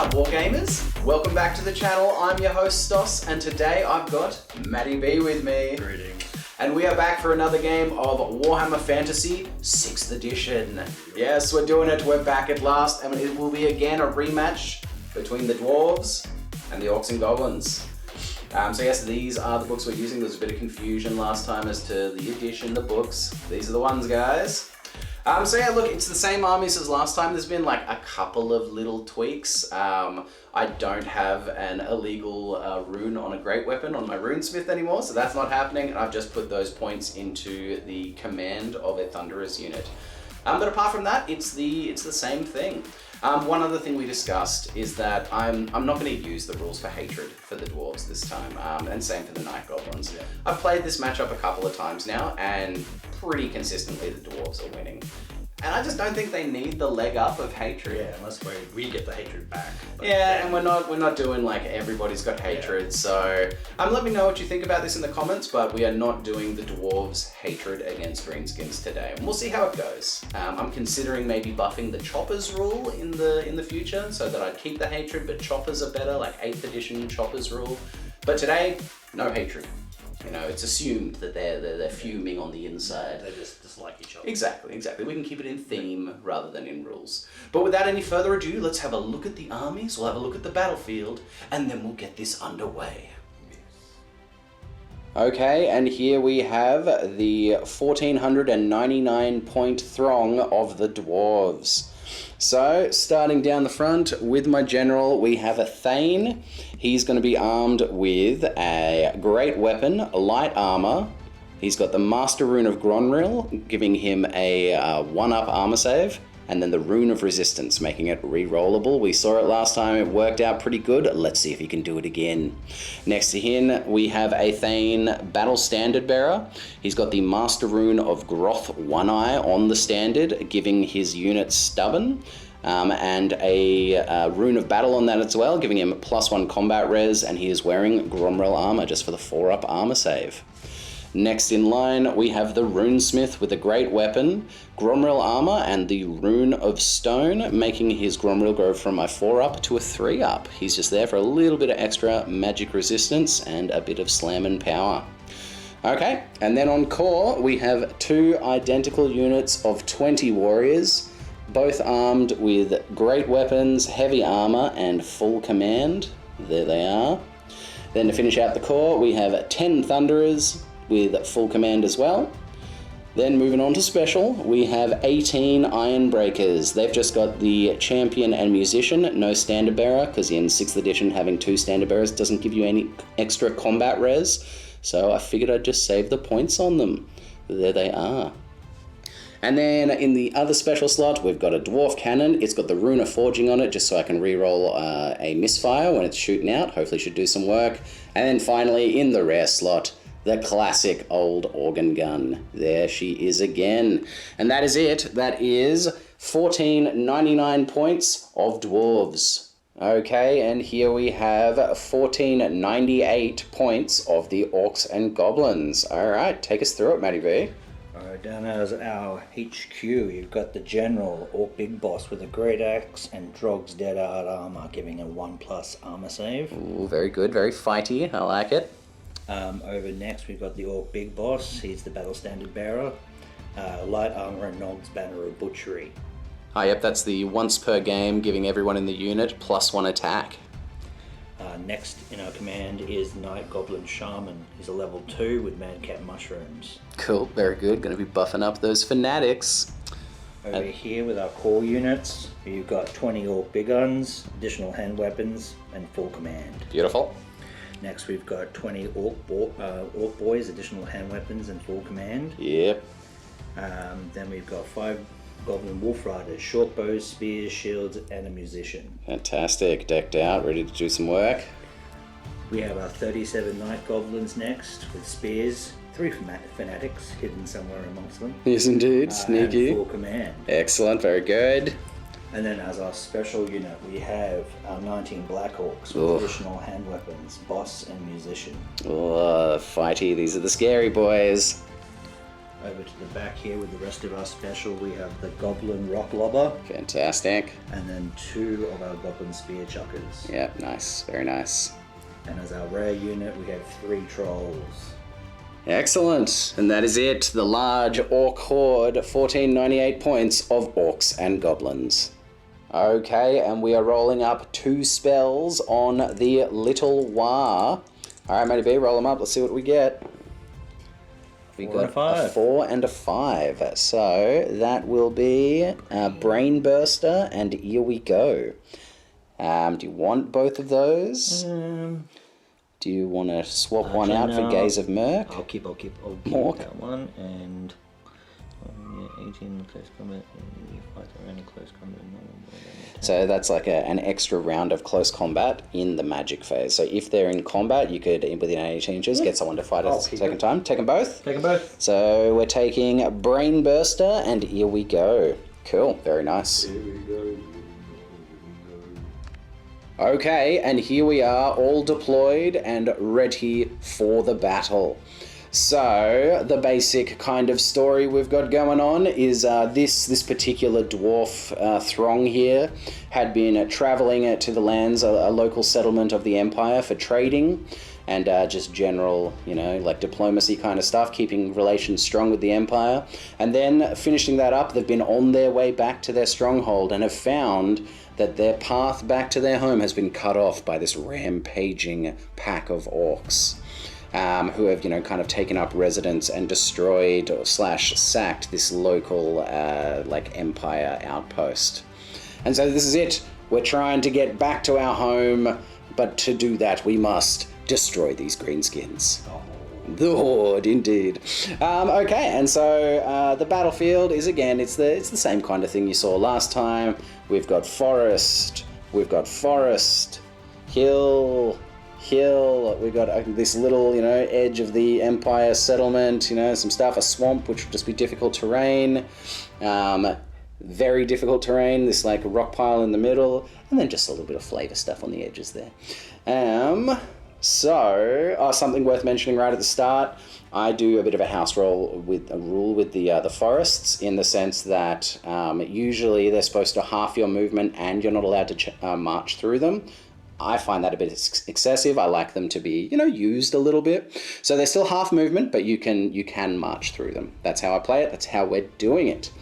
up, Wargamers? Welcome back to the channel. I'm your host, Stos, and today I've got Matty B with me. Greetings. And we are back for another game of Warhammer Fantasy 6th edition. Yes, we're doing it. We're back at last, and it will be again a rematch between the Dwarves and the Orcs and Goblins. So yes, these are the books we're using. There was a bit of confusion last time as to the edition, the books. These are the ones, guys. So yeah, look, it's the same armies as last time. There's been like a couple of little tweaks. I don't have an illegal rune on a great weapon on my Rune Smith anymore, so that's not happening. And I've just put those points into the command of a Thunderous unit. But apart from that, it's the same thing. One other thing we discussed is that I'm not going to use the rules for hatred for the Dwarves this time, and same for the Night Goblins. Yeah. I've played this matchup a couple of times now, and pretty consistently the Dwarves are winning. And I just don't think they need the leg up of hatred. Yeah, unless we get the hatred back. Yeah, and we're not doing like everybody's got hatred. Yeah. So let me know what you think about this in the comments. But we are not doing the Dwarves hatred against greenskins today, and we'll see how it goes. I'm considering maybe buffing the choppers rule in the future, so that I'd keep the hatred, but choppers are better, like 8th edition choppers rule. But today, no hatred. You know, it's assumed that they're fuming on the inside. They just dislike each other. Exactly. We can keep it in theme rather than in rules. But without any further ado, let's have a look at the armies, we'll have a look at the battlefield, and then we'll get this underway. Yes. Okay, and here we have the 1499 point throng of the Dwarves. So, starting down the front with my general, we have a Thane. He's going to be armed with a great weapon, light armor. He's got the Master Rune of Gronril, giving him a 1-up armor save, and then the Rune of Resistance, making it re-rollable. We saw it last time, it worked out pretty good. Let's see if he can do it again. Next to him, we have a Thane Battle Standard Bearer. He's got the Master Rune of Groth One-Eye on the standard, giving his unit Stubborn, and a Rune of Battle on that as well, giving him +1 combat res, and he is wearing Gromril armor just for the 4-up armor save. Next in line, we have the Rune Smith with a great weapon, Gromril armor, and the Rune of Stone, making his Gromril go from a 4-up to a 3-up. He's just there for a little bit of extra magic resistance and a bit of slamming power. Okay, and then on core, we have 2 identical units of 20 warriors, both armed with great weapons, heavy armor, and full command. There they are. Then to finish out the core, we have 10 Thunderers, with full command as well. Then moving on to special, we have 18 Iron Breakers. They've just got the Champion and Musician, no Standard Bearer, because in 6th edition having 2 Standard Bearers doesn't give you any extra combat res, so I figured I'd just save the points on them. There they are. And then in the other special slot, we've got a Dwarf Cannon. It's got the Rune of Forging on it, just so I can reroll a misfire when it's shooting out. Hopefully should do some work. And then finally, in the rare slot, the classic old organ gun. There she is again. And that is it. That is 1499 points of Dwarves. Okay, and here we have 1498 points of the Orcs and Goblins. Alright, take us through it, Matty V. Alright, down as our HQ, you've got the General, Orc Big Boss, with a Great Axe and Drog's Dead Hard Armor, giving a 1+ armor save. Ooh, very good, very fighty, I like it. Over next, we've got the Orc Big Boss. He's the Battle Standard Bearer. Light Armor and Nog's Banner of Butchery. Oh, yep, that's the once per game, giving everyone in the unit +1 attack. Next in our command is Night Goblin Shaman. He's a level 2 with Madcap Mushrooms. Cool, very good. Going to be buffing up those fanatics. Over here with our core units, you've got 20 Orc Big Guns, additional hand weapons, and full command. Beautiful. Next we've got 20 Orc Boys, additional hand weapons and full command. Yep. Then we've got 5 Goblin Wolf Riders, short bows, spears, shields, and a musician. Fantastic, decked out, ready to do some work. We have our 37 Night Goblins next, with spears, 3 fanatics hidden somewhere amongst them. Yes indeed, sneaky. And full command. Excellent, very good. And then as our special unit, we have our 19 Black Orcs with additional hand weapons, boss and musician. Oh, fighty, these are the scary boys. Over to the back here with the rest of our special, we have the Goblin Rock Lobber. Fantastic. And then 2 of our Goblin Spear Chuckers. Yep, nice. Very nice. And as our rare unit, we have 3 Trolls. Excellent. And that is it. The large Orc Horde, 1498 points of Orcs and Goblins. Okay, and we are rolling up 2 spells on the Little War. Alright, Matty B, roll them up. Let's see what we get. We got a 4 and a 5. So that will be Brain Burster, and here we go. Do you want both of those? Do you want to swap one out for Gaze of Merc? I'll keep that one. And 18 close combat. Any close combat. So that's like an extra round of close combat in the magic phase. So if they're in combat, you could, within 18 inches, get someone to fight a second time. Take them both? Take them both. So we're taking Brain Burster, and here we go. Cool, very nice. Here we go. Okay, and here we are, all deployed and ready for the battle. So, the basic kind of story we've got going on is this particular dwarf throng here had been traveling to the lands, a local settlement of the Empire for trading and just general, like diplomacy kind of stuff, keeping relations strong with the Empire. And then finishing that up, they've been on their way back to their stronghold and have found that their path back to their home has been cut off by this rampaging pack of orcs. Who have, kind of taken up residence and destroyed / sacked this local, Empire outpost. And so this is it. We're trying to get back to our home, but to do that we must destroy these greenskins. The Horde, indeed. Okay, and so the battlefield is, again, it's the same kind of thing you saw last time. We've got forest, hill, we've got this little, edge of the Empire settlement, some stuff, a swamp, which would just be difficult terrain, very difficult terrain, this rock pile in the middle, and then just a little bit of flavor stuff on the edges there. Something worth mentioning right at the start, I do a bit of a house rule with the forests, in the sense that usually they're supposed to half your movement and you're not allowed to march through them. I find that a bit excessive. I like them to be, used a little bit. So they're still half movement, but you can march through them. That's how I play it. That's how we're doing it.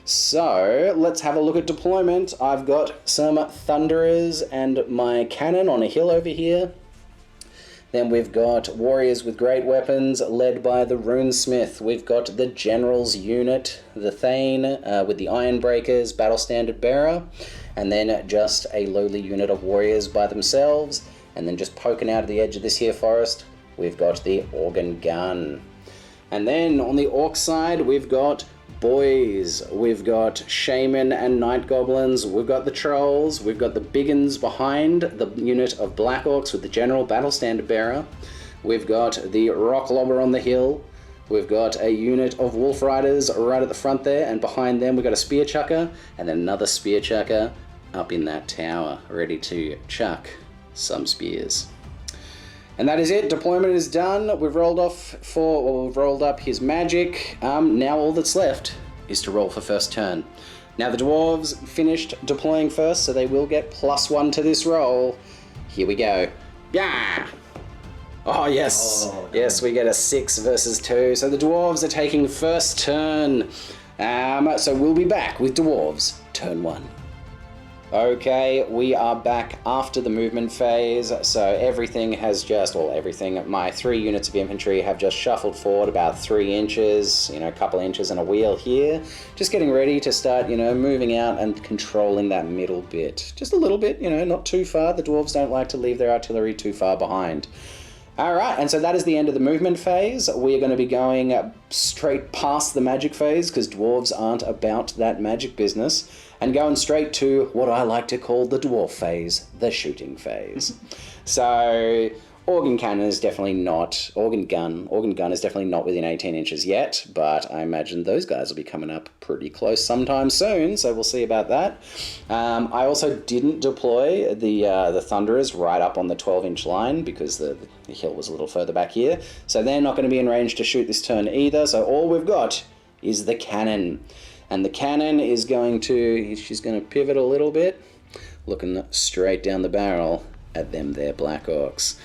So let's have a look at deployment. I've got some Thunderers and my cannon on a hill over here. Then we've got warriors with great weapons led by the Rune Smith. We've got the General's unit, the Thane with the Ironbreakers, Battle Standard Bearer, and then just a lowly unit of warriors by themselves. And then just poking out of the edge of this here forest, we've got the Organ Gun. And then on the Orc side, we've got boys, we've got Shaman and Night Goblins, we've got the Trolls, we've got the Biggins behind the unit of Black Orcs with the General Battle Standard Bearer, we've got the Rock Lobber on the hill, we've got a unit of Wolf Riders right at the front there, and behind them we've got a Spear Chucker, and then another Spear Chucker up in that tower, ready to chuck some spears. And that is it. Deployment is done. We've rolled up his magic. Now all that's left is to roll for first turn. Now the dwarves finished deploying first, so they will get +1 to this roll. Here we go. Yeah. Oh yes, yes, we get a 6 versus 2. So the dwarves are taking first turn. So we'll be back with dwarves turn 1. Okay, we are back after the movement phase, so everything has my 3 units of infantry have just shuffled forward about 3 inches, a couple inches and a wheel here, just getting ready to start, moving out and controlling that middle bit. Just a little bit, not too far. The dwarves don't like to leave their artillery too far behind. Alright, and so that is the end of the movement phase. We are going to be going straight past the magic phase, because dwarves aren't about that magic business, and going straight to what I like to call the dwarf phase, the shooting phase. So Organ cannon is definitely not, organ gun is definitely not within 18 inches yet, but I imagine those guys will be coming up pretty close sometime soon, so we'll see about that. I also didn't deploy the Thunderers right up on the 12-inch line because the hill was a little further back here, so they're not going to be in range to shoot this turn either, so all we've got is the cannon. And the cannon is going to, she's going to pivot a little bit, looking straight down the barrel at them there Black Orcs.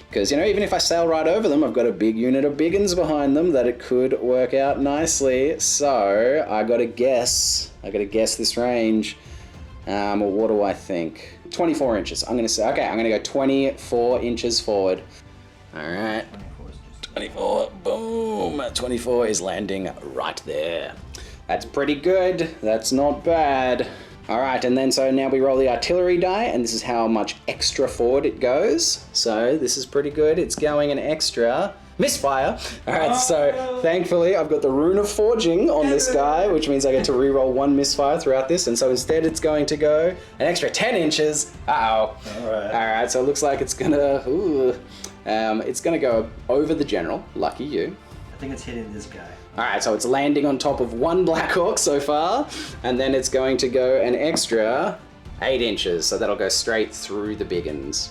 Because, you know, even if I sail right over them, I've got a big unit of big uns behind them that it could work out nicely. So, I gotta guess this range. What do I think? 24 inches. I'm gonna say, okay, I'm gonna go 24 inches forward. Alright. 24, boom! 24 is landing right there. That's pretty good. That's not bad. All right, and then so now we roll the artillery die, and this is how much extra forward it goes. So this is pretty good. It's going an extra misfire. All right, so thankfully I've got the Rune of Forging on this guy, which means I get to reroll 1 misfire throughout this, and so instead it's going to go an extra 10 inches. Uh-oh. All right, so it looks like it's gonna, it's gonna go over the general. Lucky you. I think it's hitting this guy. Alright, so it's landing on top of 1 Black Orc so far, and then it's going to go an extra 8 inches, so that'll go straight through the biggins.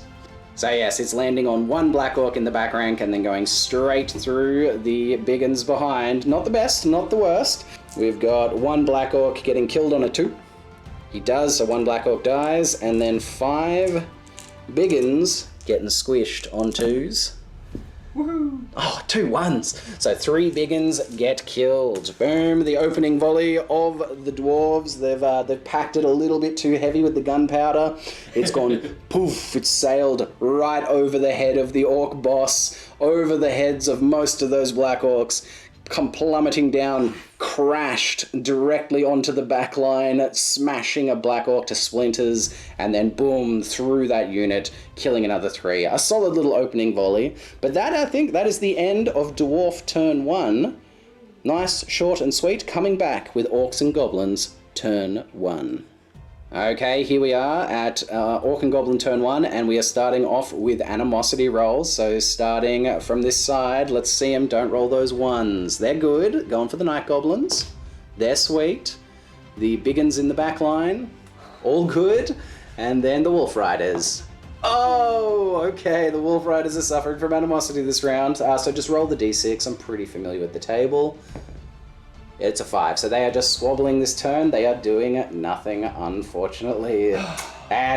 So yes, it's landing on 1 Black Orc in the back rank and then going straight through the biggins behind. Not the best, not the worst. We've got 1 Black Orc getting killed on a 2. He does, so 1 Black Orc dies, and then 5 biggins getting squished on 2s. Woohoo! Oh, 2 1s. So 3 biggins get killed. Boom! The opening volley of the dwarves. They've packed it a little bit too heavy with the gunpowder. It's gone poof. It's sailed right over the head of the orc boss, over the heads of most of those Black Orcs, come plummeting down, crashed directly onto the back line, smashing a Black Orc to splinters, and then boom, through that unit, killing another 3. A solid little opening volley. But that, I think, that is the end of Dwarf Turn 1. Nice, short and sweet, coming back with Orcs and Goblins Turn 1. Okay, here we are at Orc and Goblin Turn 1, and we are starting off with animosity rolls. So starting from this side, let's see them. Don't roll those 1s. They're good. Going for the Night Goblins. They're sweet. The big uns in the back line. All good. And then the Wolf Riders. Oh, okay. The Wolf Riders are suffering from animosity this round. So just roll the d6. I'm pretty familiar with the table. It's a 5, so they are just squabbling this turn. They are doing nothing, unfortunately.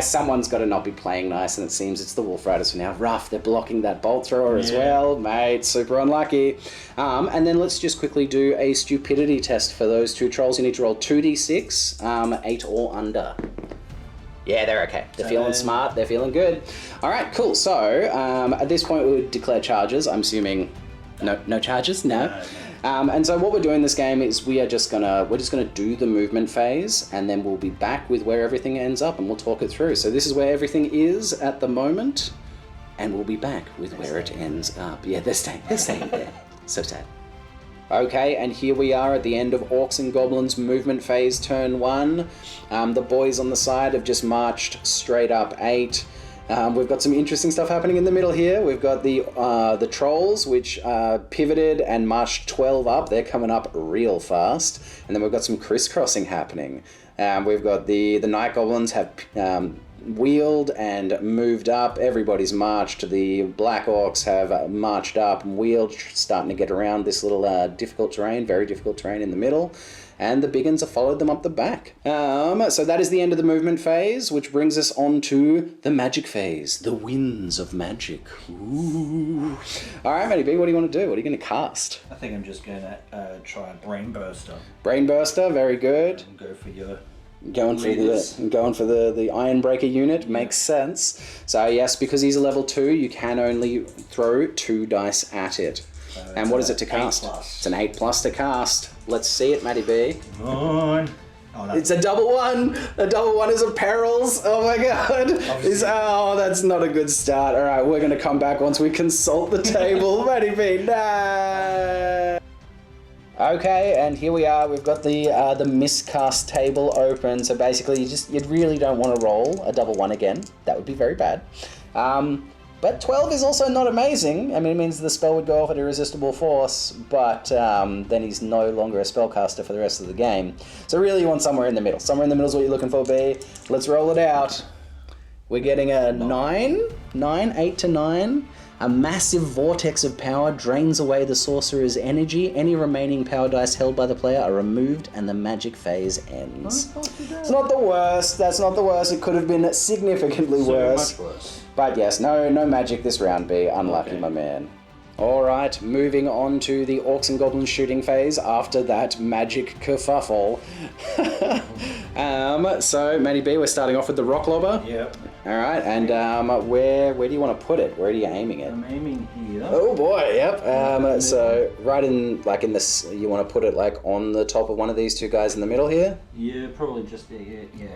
Someone's got to not be playing nice, and it seems it's the Wolf Riders for now. Rough, they're blocking that Bolt Thrower as well. Mate, super unlucky. And then let's just quickly do a Stupidity Test for those 2 trolls. You need to roll 2d6, 8 or under. Yeah, they're okay. They're feeling smart. They're feeling good. All right, cool. So at this point, we would declare charges. I'm assuming no charges? No. And so what we're doing in this game is we're just gonna do the movement phase, and then we'll be back with where everything ends up, and we'll talk it through. So this is where everything is at the moment, and we'll be back with where it ends up. Yeah, they're staying there. So sad. Okay, and here we are at the end of Orcs and Goblins movement phase turn 1. The boys on the side have just marched straight up 8. We've got some interesting stuff happening in the middle here. We've got the trolls, which pivoted and marched 12 up. They're coming up real fast. And then we've got some crisscrossing happening. We've got the Night Goblins have wheeled and moved up. Everybody's marched. The Black Orcs have marched up and wheeled, starting to get around this little difficult terrain, very difficult terrain in the middle. And the big uns have followed them up the back. So that is the end of the movement phase, which brings us on to the magic phase. The winds of magic. Ooh. All right, Matty B, what do you want to do? What are you going to cast? I think I'm just going to try a Brain Burster. Brain Burster, very good. And go for your... Going for the Ironbreaker unit, makes sense. So yes, because he's a level 2, you can only throw 2 dice at it. And what is it to cast? 8+. It's an 8+ to cast. Let's see it, Matty B. Come on. Oh, it's a double 1. A double 1 is a perils. Oh my god. That's not a good start. All right, we're going to come back once we consult the table. Matty B, no. Okay, and here we are. We've got the miscast table open. So basically, you really don't want to roll a double 1 again. That would be very bad. But 12 is also not amazing. I mean, it means the spell would go off at irresistible force, but then he's no longer a spellcaster for the rest of the game. So really you want somewhere in the middle. Somewhere in the middle is what you're looking for, B. Let's roll it out. We're getting a 9, 8 to 9. A massive vortex of power drains away the sorcerer's energy. Any remaining power dice held by the player are removed and the magic phase ends. It's not the worst. That's not the worst. It could have been significantly worse. Much worse. But yes, no magic this round, B. Unlucky, my man. Alright, moving on to the Orcs and Goblins shooting phase after that magic kerfuffle. So, Matty B, we're starting off with the rock lobber. Yep. Alright, and where do you want to put it? Where are you aiming it? I'm aiming here. Oh boy, yep. So, right in, like in this, you want to put it like on the top of one of these two guys in the middle here? Yeah, probably just there, yeah.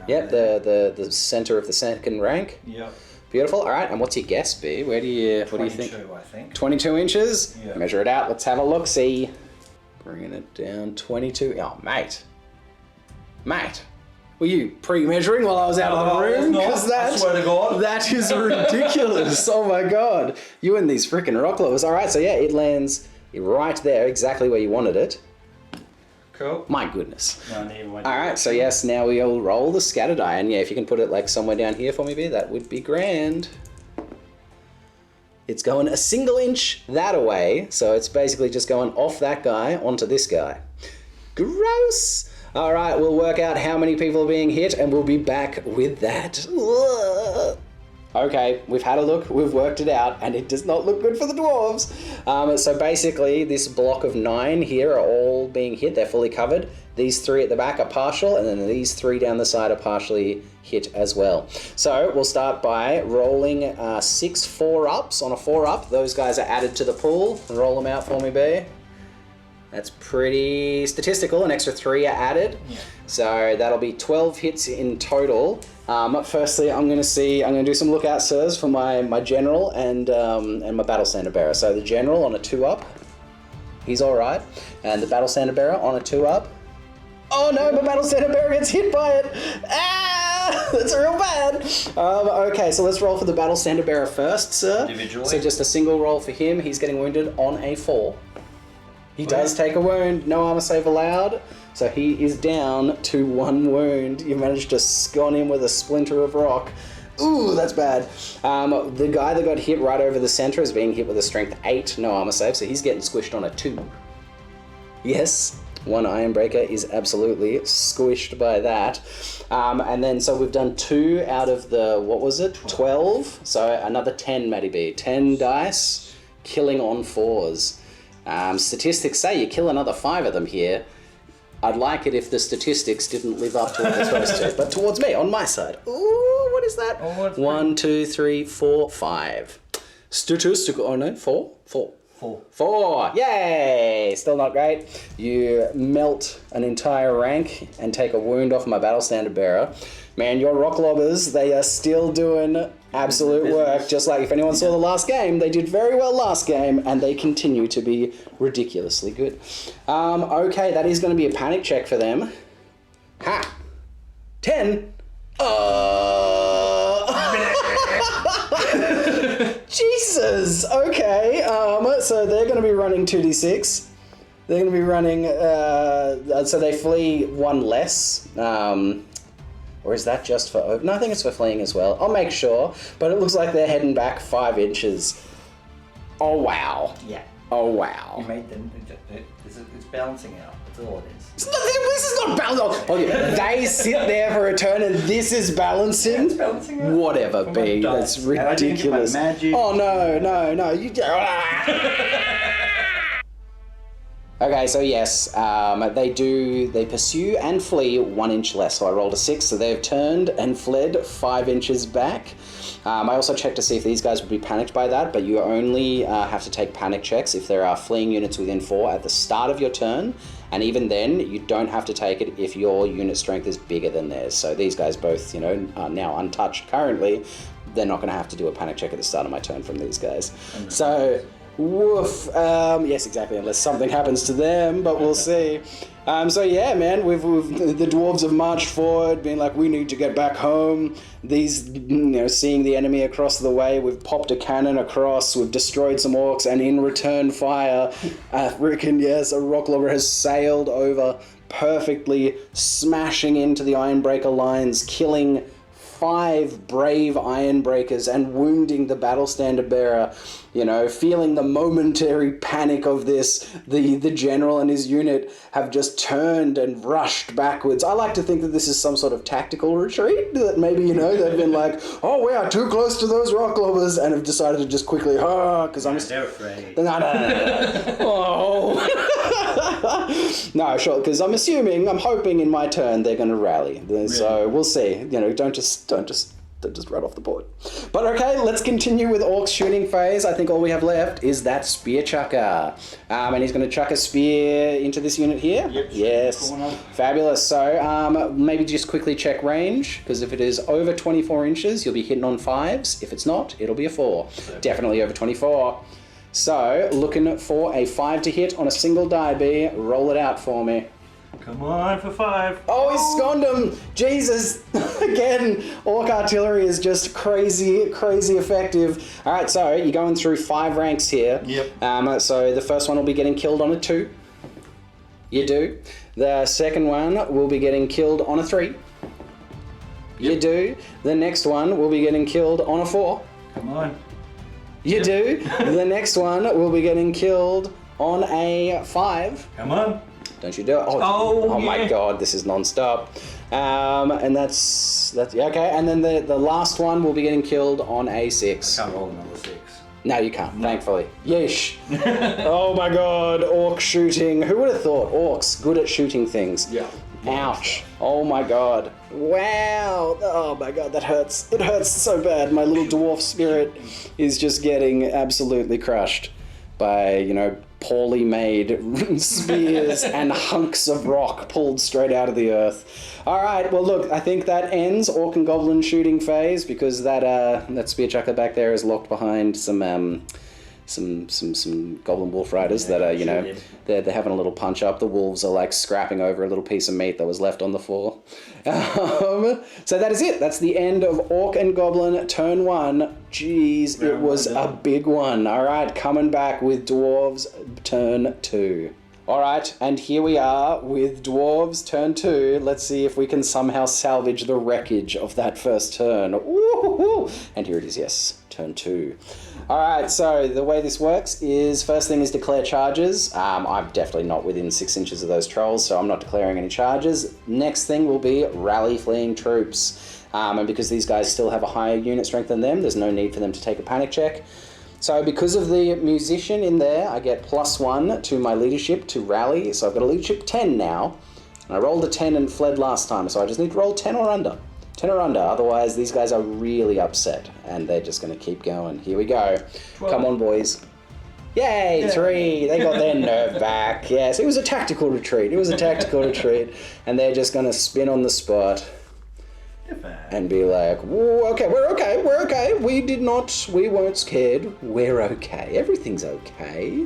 Yep, the center of the second rank. Yep. Beautiful. All right, and what's your guess, B? What do you think? 22, I think. 22 inches? Yeah. Measure it out. Let's have a look. See. Bringing it down. 22. Oh, mate. Were you pre-measuring while I was out of the room? I swear to God. That is ridiculous. Oh my God. You and these freaking rock lovers. All right, so yeah, it lands right there, exactly where you wanted it. Cool. My goodness. No, never mind. All right, so yes, now we'll roll the scatter die, and yeah, if you can put it like somewhere down here for me, B, that would be grand. It's going a single inch that away, so it's basically just going off that guy onto this guy. Gross. All right, we'll work out how many people are being hit, and we'll be back with that. Ugh. Okay, we've had a look, we've worked it out, and it does not look good for the dwarves. So basically, this block of 9 here are all being hit, they're fully covered. These 3 at the back are partial, and then these 3 down the side are partially hit as well. So we'll start by rolling 6 4-ups. On a 4-up, those guys are added to the pool. Roll them out for me, B. That's pretty statistical. An extra 3 are added. Yeah. So that'll be 12 hits in total. Firstly, I'm going to do some lookout sirs for my general and my battle standard bearer. So the general on a 2-up, he's all right, and the battle standard bearer on a 2-up. Oh no, my battle standard bearer gets hit by it. Ah, that's real bad. Okay, so let's roll for the battle standard bearer first, sir. Individually. So just a single roll for him. He's getting wounded on a 4. He does take a wound. No armor save allowed. So he is down to 1 wound. You managed to scone him with a splinter of rock. Ooh, that's bad. The guy that got hit right over the center is being hit with a strength 8, no armor save, so he's getting squished on a 2. Yes, 1 Ironbreaker is absolutely squished by that. And then, so we've done 2 out of the, what was it, 12? So another 10, Matty B. 10 dice, killing on 4s. Statistics say you kill another 5 of them here. I'd like it if the statistics didn't live up to what they're supposed to, but towards me, on my side. Ooh, what is that? Oh, 1, 2, 3, 4, 5. Statistical, oh no, 4? 4. 4, yay! Still not great. You melt an entire rank and take a wound off my battle standard bearer. Man, your rock lobbers, they are still doing absolute work. Just like if anyone saw the last game, they did very well last game, and they continue to be ridiculously good. Okay, that is going to be a panic check for them. Ha! 10. Jesus! Okay, so they're going to be running 2d6. They're going to be running, so they flee 1 less. Or is that just for... No, I think it's for fleeing as well. I'll make sure. But it looks like they're heading back 5 inches. Oh, wow. Yeah. Oh, wow. You made them... It's balancing out. That's all it is. This is not balancing. Okay, they sit there for a turn and this is balancing? Yeah, it's balancing out. Whatever, B. That's ridiculous. Oh, no. You... Okay, so yes, they pursue and flee 1 inch less. So I rolled a 6, so they've turned and fled 5 inches back. I also checked to see if these guys would be panicked by that, but you only have to take panic checks if there are fleeing units within 4 at the start of your turn, and even then, you don't have to take it if your unit strength is bigger than theirs. So these guys both, are now untouched currently. They're not going to have to do a panic check at the start of my turn from these guys. So... Woof. Yes, exactly. Unless something happens to them, but we'll see. So yeah, man, we've the dwarves have marched forward, being like, we need to get back home. These, seeing the enemy across the way, we've popped a cannon across, we've destroyed some orcs, and in return fire, a rock lobber has sailed over perfectly, smashing into the Ironbreaker lines, killing 5 brave Ironbreakers and wounding the battle standard bearer. Feeling the momentary panic of this, the general and his unit have just turned and rushed backwards. I like to think that this is some sort of tactical retreat, that maybe, they've been like, oh, we are too close to those rock lobbers, and have decided to just quickly, because They're afraid. No. Oh. No, sure, because I'm hoping in my turn they're going to rally. So we'll see. Don't just run off the board. But okay, let's continue with Aux Shooting Phase. I think all we have left is that spear chucker. And he's going to chuck a spear into this unit here. Yep. Yes. Fabulous. So maybe just quickly check range, because if it is over 24 inches, you'll be hitting on 5s. If it's not, it'll be a 4. Definitely over 24. So, looking for a 5 to hit on a single die B. Roll it out for me. Come on for 5. Oh, he sconed him! Jesus! Again, Orc artillery is just crazy effective. Alright, so you're going through 5 ranks here. Yep. So the first one will be getting killed on a 2. You do. The second one will be getting killed on a 3. You do. The next one will be getting killed on a 4. Come on. You do. The next one will be getting killed on a 5. Come on. Don't you do it? Oh my god, this is non-stop. And that's yeah, okay. And then the last one will be getting killed on a 6. I can't roll another 6. No, you can't, thankfully. Yeesh. Oh my god, orc shooting. Who would have thought orcs good at shooting things? Yeah. Ouch. Oh my god. Wow. Oh my god, that hurts. It hurts so bad. My little dwarf spirit is just getting absolutely crushed by, poorly made spears and hunks of rock pulled straight out of the earth. Alright, well look, I think that ends Orc and Goblin shooting phase, because that spear chucker back there is locked behind some Goblin Wolf Riders that are, they're having a little punch up. The wolves are like scrapping over a little piece of meat that was left on the floor. So that is it. That's the end of Orc and Goblin turn 1. Jeez, it was a big one. All right, coming back with Dwarves turn 2. All right, and here we are with Dwarves turn 2. Let's see if we can somehow salvage the wreckage of that first turn. Woo-hoo-hoo. And here it is, yes, turn 2. All right, so the way this works is, first thing is declare charges. I'm definitely not within 6 inches of those trolls, so I'm not declaring any charges. Next thing will be rally fleeing troops. And because these guys still have a higher unit strength than them, there's no need for them to take a panic check. So because of the musician in there, I get +1 to my leadership to rally. So I've got a leadership 10 now. And I rolled a 10 and fled last time, so I just need to roll 10 or under. 10 or under, otherwise these guys are really upset and they're just going to keep going. Here we go. 12. Come on, boys. Yay, 3. They got their nerve back. Yes, it was a tactical retreat. And they're just going to spin on the spot and be like, okay, we're okay. We weren't scared. We're okay. Everything's okay.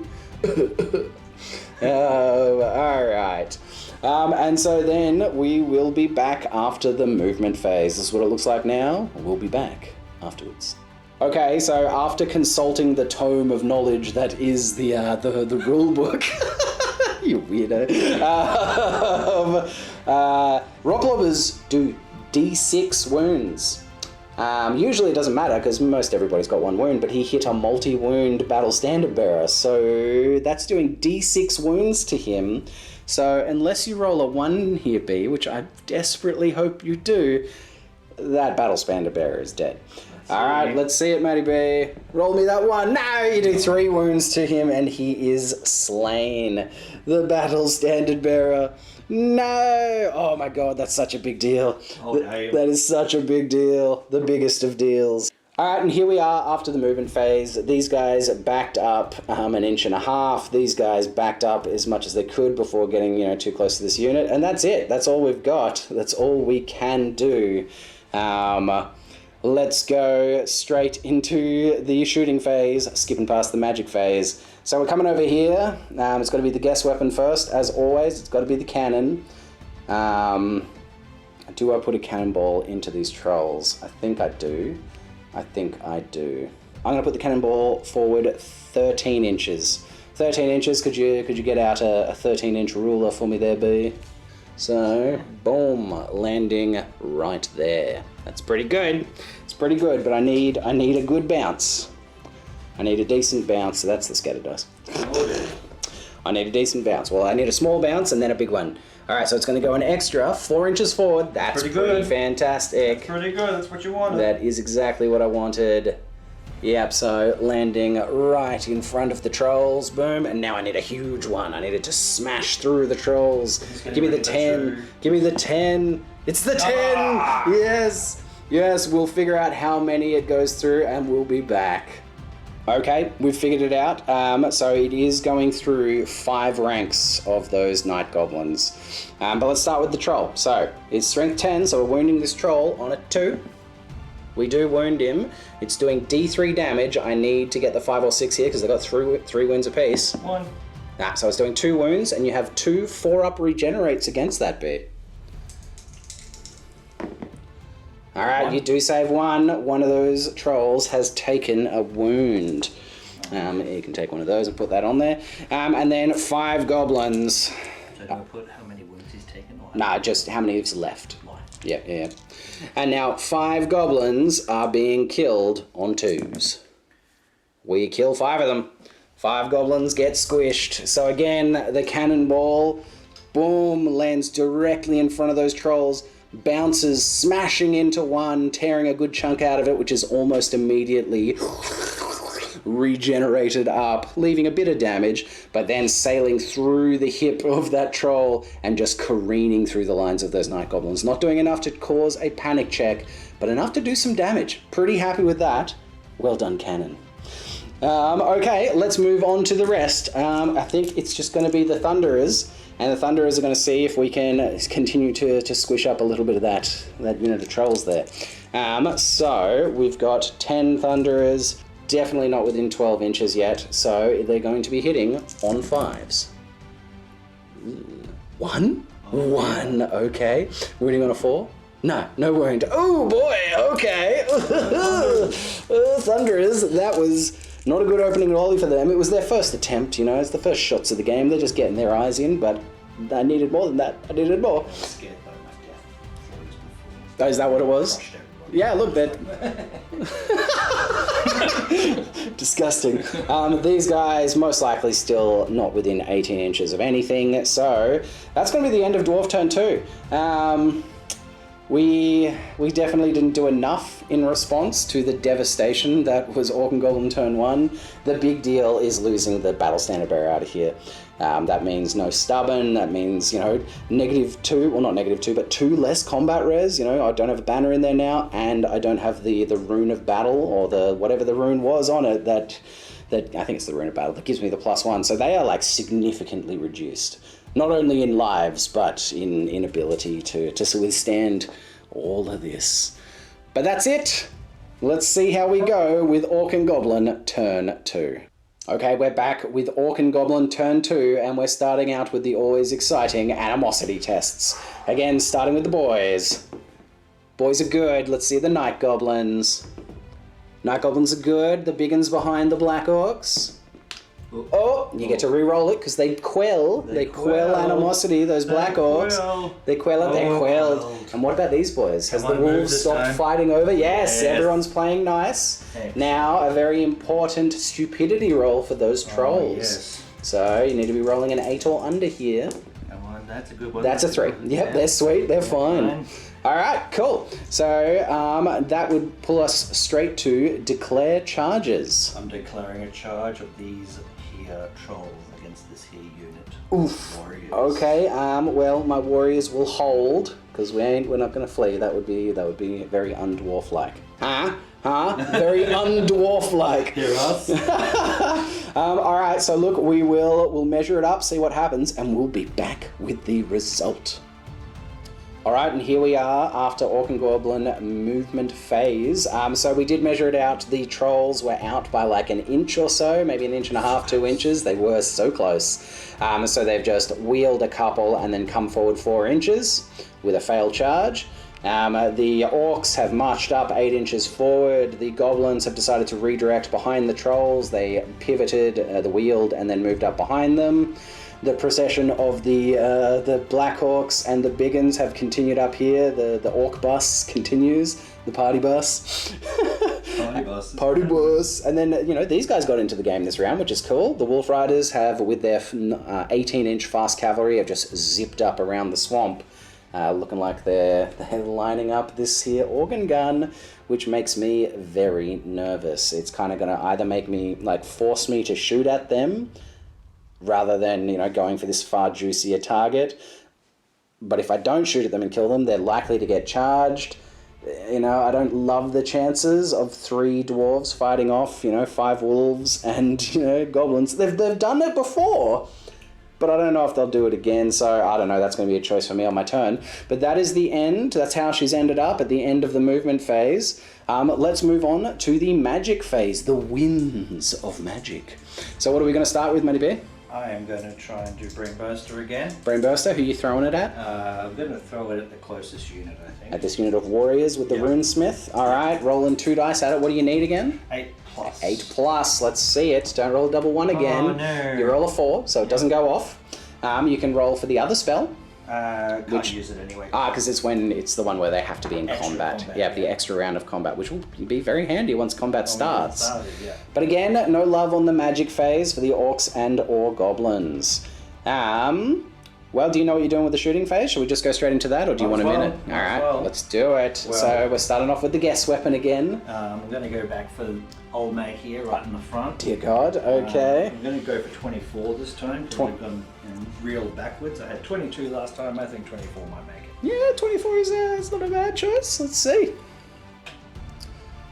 All right. And so then we will be back after the movement phase. This is what it looks like now. We'll be back afterwards. Okay, so after consulting the tome of knowledge that is the rule book, you weirdo. Rock lobbers do D6 wounds. Usually it doesn't matter because most everybody's got 1 wound, but he hit a multi-wound battle standard bearer, so that's doing D6 wounds to him. So unless you roll a 1 here, B, which I desperately hope you do, that battle standard bearer is dead. Alright, let's see it, Matty B. Roll me that 1. No, you do 3 wounds to him and he is slain. The battle standard bearer. No! Oh my god, that's such a big deal. That is such a big deal. The biggest of deals. Alright, and here we are after the movement phase. These guys backed up 1.5 inches. These guys backed up as much as they could before getting, too close to this unit. And that's it. That's all we've got. That's all we can do. let's go straight into the shooting phase, skipping past the magic phase. So we're coming over here. It's got to be the guess weapon first, as always. It's got to be the cannon. Do I put a cannonball into these trolls? I think I do. I'm going to put the cannonball forward 13 inches. 13 inches, could you get out a 13-inch ruler for me there, B? So, boom, landing right there. That's pretty good. It's pretty good, but I need a good bounce. I need a decent bounce, so that's the scatter dice. I need a decent bounce. Well, I need a small bounce and then a big one. All right, so it's going to go an extra 4 inches forward. That's pretty fantastic. That's pretty good. That's what you wanted. That is exactly what I wanted. Yep, so landing right in front of the trolls, boom, and now I need a huge one. I need it to smash through the trolls. Give me the 10. Give me the 10. It's the 10. Yes. Yes, we'll figure out how many it goes through and we'll be back. Okay, we've figured it out. So it is going through 5 ranks of those night goblins. But let's start with the troll. So it's strength 10, so we're wounding this troll on a 2. We do wound him. It's doing D3 damage. I need to get the 5 or 6 here because they've got 3 wounds apiece. 1. So it's doing 2 wounds, and you have 2 4-up regenerates against that bit. All right, you do save 1. One of those trolls has taken a wound. You can take one of those and put that on there. And then 5 goblins. So do I put how many wounds he's taken? Or Nah, just how many is left. Yeah. And now 5 goblins are being killed on 2s. We kill 5 of them. 5 goblins get squished. So again, the cannonball, boom, lands directly in front of those trolls, bounces, smashing into one, tearing a good chunk out of it, which is almost immediately regenerated up, leaving a bit of damage, but then sailing through the hip of that troll and just careening through the lines of those night goblins. Not doing enough to cause a panic check, but enough to do some damage. Pretty happy with that. Well done, cannon. Okay, let's move on to the rest. I think it's just going to be the Thunderers, and the Thunderers are going to see if we can continue to squish up a little bit of that unit of trolls there. So we've got 10 Thunderers. Definitely not within 12 inches yet, so they're going to be hitting on 5s. 1? 1, okay. Wounding on a 4? No wound. Oh boy, okay. Thunderers, that was not a good opening volley for them. It was their first attempt, it's the first shots of the game. They're just getting their eyes in, but I needed more than that. I needed more. I was scared by my death. Oh, is that what it was? Yeah, look, that. Disgusting. These guys most likely still not within 18 inches of anything, so that's going to be the end of Dwarf Turn 2. We definitely didn't do enough in response to the devastation that was Orc and Goblin Turn 1. The big deal is losing the Battle Standard Bearer out of here. That means no stubborn, that means, -2, well not -2, but 2 less combat res, I don't have a banner in there now, and I don't have the Rune of Battle, or the whatever the rune was on it, that I think it's the Rune of Battle, that gives me the +1, so they are significantly reduced. Not only in lives, but in ability to withstand all of this. But that's it! Let's see how we go with Orc and Goblin Turn 2. Okay, we're back with Orc and Goblin Turn 2, and we're starting out with the always exciting animosity tests. Again, starting with the boys. Boys are good. Let's see the Night Goblins. Night Goblins are good. The big ones behind the Black Orcs. Oh, you get to re-roll it because they quell. They quell animosity, those Black Orcs. They quell it, they're quelled. And what about these boys? Has the wolves stopped fighting over? Yes, everyone's playing nice. Now, a very important stupidity roll for those trolls. yes. So, you need to be rolling an 8 or under here. Come on, that's a good one. That's a 3. Yep, they're sweet, they're fine. Alright, cool. So, that would pull us straight to declare charges. I'm declaring a charge of these here trolls against this here unit. Oof. Warriors. Okay, well, my warriors will hold, because we're not going to flee. That would be very undwarf-like. Very undwarf-like. Hear us? Alright, so look, we'll measure it up, see what happens, and we'll be back with the result. Alright, and here we are after Orc and Goblin movement phase. So we did measure it out. The trolls were out by like an inch or so, maybe an inch and a half, 2 inches. They were so close. So they've just wheeled a couple and then come forward 4 inches with a failed charge. The Orcs have marched up 8 inches forward. The Goblins have decided to redirect behind the trolls. They pivoted, the wheeled, and then moved up behind them. The procession of the Black Orcs and the Biggins have continued up here. The Orc bus continues, the party bus. Party bus. Party bus. And then, these guys got into the game this round, which is cool. The Wolf Riders have, with their 18-inch fast cavalry, have just zipped up around the swamp, looking like they're lining up this here organ gun, which makes me very nervous. It's kind of going to either make me, force me to shoot at them, rather than, going for this far juicier target. But if I don't shoot at them and kill them, they're likely to get charged. I don't love the chances of 3 dwarves fighting off, 5 wolves and, goblins. They've done it before, but I don't know if they'll do it again, so I don't know. That's going to be a choice for me on my turn. But that is the end. That's how she's ended up at the end of the movement phase. Let's move on to the magic phase, the winds of magic. So what are we going to start with, Matty Bear? I am going to try and do Brain Burster again. Brain Burster, who are you throwing it at? I'm going to throw it at the closest unit, I think. At this unit of warriors with the Rune Smith. Alright, rolling 2 dice at it. What do you need again? 8 plus. 8 plus, let's see it. Don't roll a double 1 again. Oh, no. You roll a 4, so it doesn't go off. You can roll for the other spell. Can't use it anyway. Because it's the one where they have to be in combat. Yeah, the extra round of combat, which will be very handy once combat starts. But again, no love on the magic phase for the Orcs and or Goblins. Well, do you know what you're doing with the shooting phase? Should we just go straight into that, or do you want a minute? Alright, let's do it. So we're starting off with the guess weapon again. I'm going to go back for old mate here, right in the front. Dear God, okay. I'm going to go for 24 this time, because I've gone reeled backwards. I had 22 last time, I think 24 might make it. Yeah, 24 is not a bad choice. Let's see.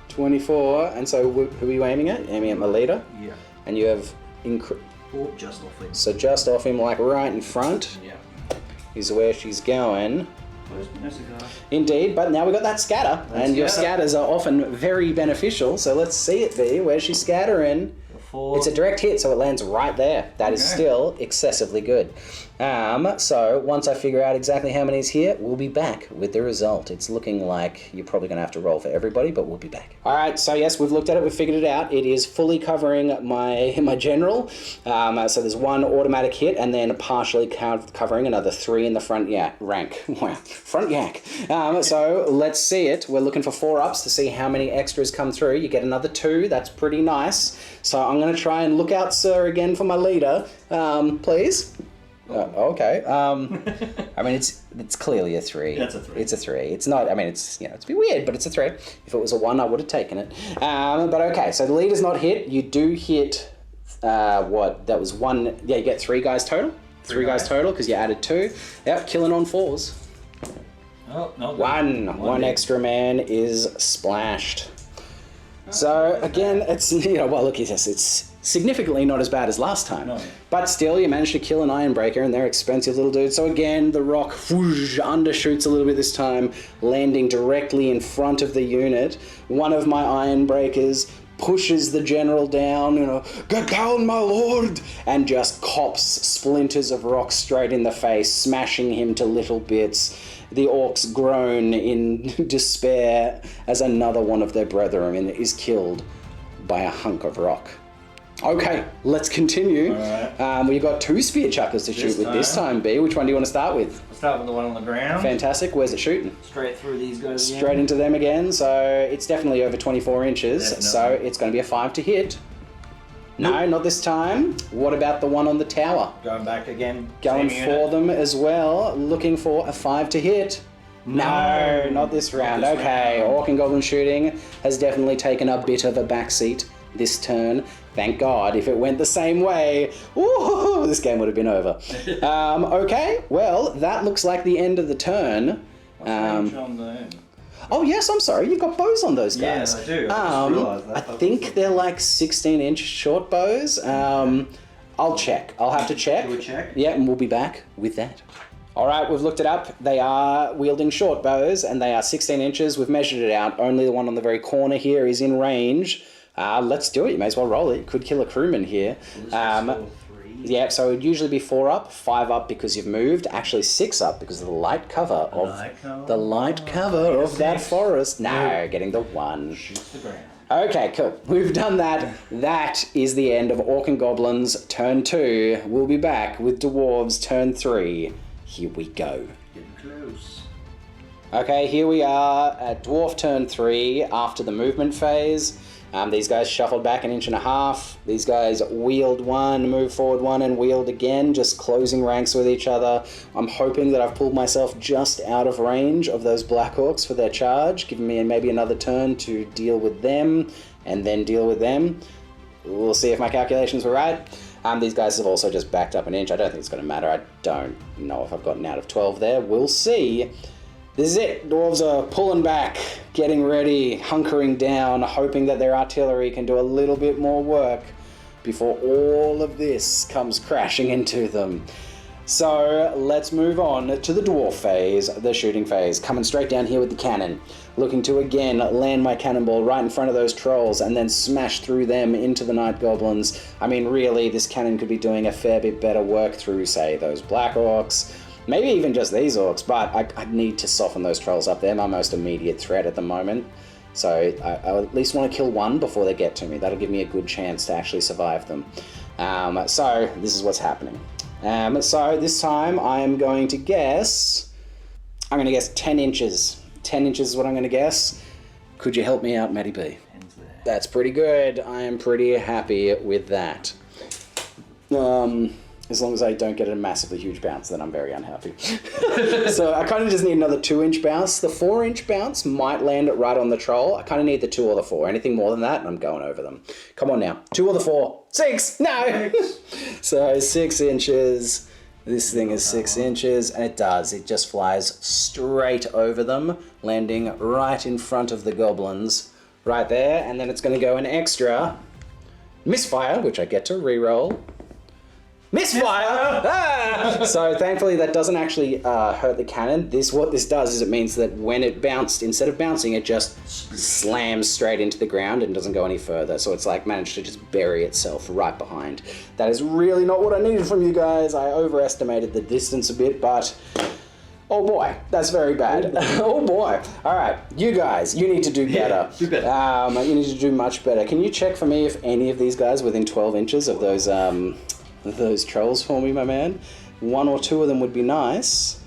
24, and so who are you aiming at? Aiming at my leader? Yeah. And you have... Or just off him. So just off him, like right in front, Yeah. is where she's going. No cigar. Indeed, but now we've got that scatter, and your scatters are often very beneficial, so let's see it be. Where's she scattering? It's a direct hit, so it lands right there. That is still excessively good. So once I figure out exactly how many is here, we'll be back with the result. It's looking like you're probably going to have to roll for everybody, but we'll be back. All right, so yes, we've looked at it, we've figured it out. It is fully covering my general. So there's 1 automatic hit, and then partially covering another 3 in the front rank. Wow, front yak. So let's see it. We're looking for 4 ups to see how many extras come through. You get another 2. That's pretty nice. So I'm going to try and look out, sir, again for my leader, please. Okay. I mean, it's clearly a 3. That's a 3. It's a 3. It's not. I mean, it's it's a bit weird, but it's a 3. If it was a 1, I would have taken it. But okay. So the leader's not hit. You do hit. What? That was 1. Yeah, you get 3 guys total. 3 guys total because you added 2. Yep, killing on 4s. Oh no. 1 extra man is splashed. So again, it's well, look, it's significantly not as bad as last time. No. But still, you managed to kill an Ironbreaker, and they're expensive little dudes. So again, the rock whoosh, undershoots a little bit this time, landing directly in front of the unit. One of my Ironbreakers pushes the general down, get down, my lord, and just cops splinters of rock straight in the face, smashing him to little bits. The Orcs groan in despair as another one of their brethren is killed by a hunk of rock. Okay, let's continue. Alright. We've got 2 spear chuckers to shoot with this time, B. Which one do you want to start with? I'll start with the one on the ground. Fantastic. Where's it shooting? Straight through these guys again. Straight into them again. So it's definitely over 24 inches. Definitely. So it's going to be a 5 to hit. No, not this time. What about the one on the tower? Going back again. Going same for unit. them as well. Looking for a 5 to hit. No, not this round. this Okay, round. Orc and Goblin shooting has definitely taken a bit of a backseat this turn. Thank God. If it went the same way, ooh, this game would have been over. Okay, well, that looks like the end of the turn. Oh yes, I'm sorry. You've got bows on those guys. Yeah, I do. I just realised that. I think they're like 16-inch short bows. I'll check. I'll have to check. Do a check? Yeah, and we'll be back with that. All right, we've looked it up. They are wielding short bows, and they are 16 inches. We've measured it out. Only the one on the very corner here is in range. Let's do it. You may as well roll it. You could kill a crewman here. Yeah, so it would usually be 4 up, 5 up because you've moved. Actually, 6 up because of the light cover of that forest. No, getting the 1. Shoots the ground. Okay, cool. We've done that. That is the end of Orc and Goblins turn 2. We'll be back with Dwarves turn 3. Here we go. Getting close. Okay, here we are at Dwarf turn 3 after the movement phase. These guys shuffled back 1.5 inches. These guys wheeled 1, moved forward 1, and wheeled again, just closing ranks with each other. I'm hoping that I've pulled myself just out of range of those Black Orcs for their charge, giving me maybe another turn to deal with them, and then deal with them. We'll see if my calculations were right. These guys have also just backed up 1 inch. I don't think it's going to matter. I don't know if I've gotten out of 12 there. We'll see. This is it. Dwarves are pulling back, getting ready, hunkering down, hoping that their artillery can do a little bit more work before all of this comes crashing into them. So let's move on to the Dwarf Phase, the shooting phase. Coming straight down here with the cannon. Looking to again land my cannonball right in front of those trolls and then smash through them into the Night Goblins. I mean, really, this cannon could be doing a fair bit better work through, say, those Black Orcs. Maybe even just these Orcs, but I need to soften those trolls up. They're my most immediate threat at the moment. So I at least want to kill 1 before they get to me. That'll give me a good chance to actually survive them. So this is what's happening. So this time I'm going to guess 10 inches. 10 inches is what I'm going to guess. Could you help me out, Matty B? That's pretty good. I am pretty happy with that. As long as I don't get a massively huge bounce, then I'm very unhappy. So I kind of just need another 2-inch bounce. The 4-inch bounce might land it right on the troll. I kind of need the 2 or the 4. Anything more than that, and I'm going over them. Come on now. 2 or the 4. 6! No! So 6 inches. This thing is 6 inches, and it does. It just flies straight over them, landing right in front of the goblins. Right there, and then it's going to go an extra misfire, which I get to re-roll. Misfire! Ah! So thankfully that doesn't actually hurt the cannon. What this does is it means that when it bounced, instead of bouncing, it just slams straight into the ground and doesn't go any further. So it's like managed to just bury itself right behind. That is really not what I needed from you guys. I overestimated the distance a bit, but oh boy, that's very bad. Oh boy. All right, you guys, you need to do better. Do better. You need to do much better. Can you check for me if any of these guys within 12 inches of those trolls for me, my man? 1 or 2 of them would be nice.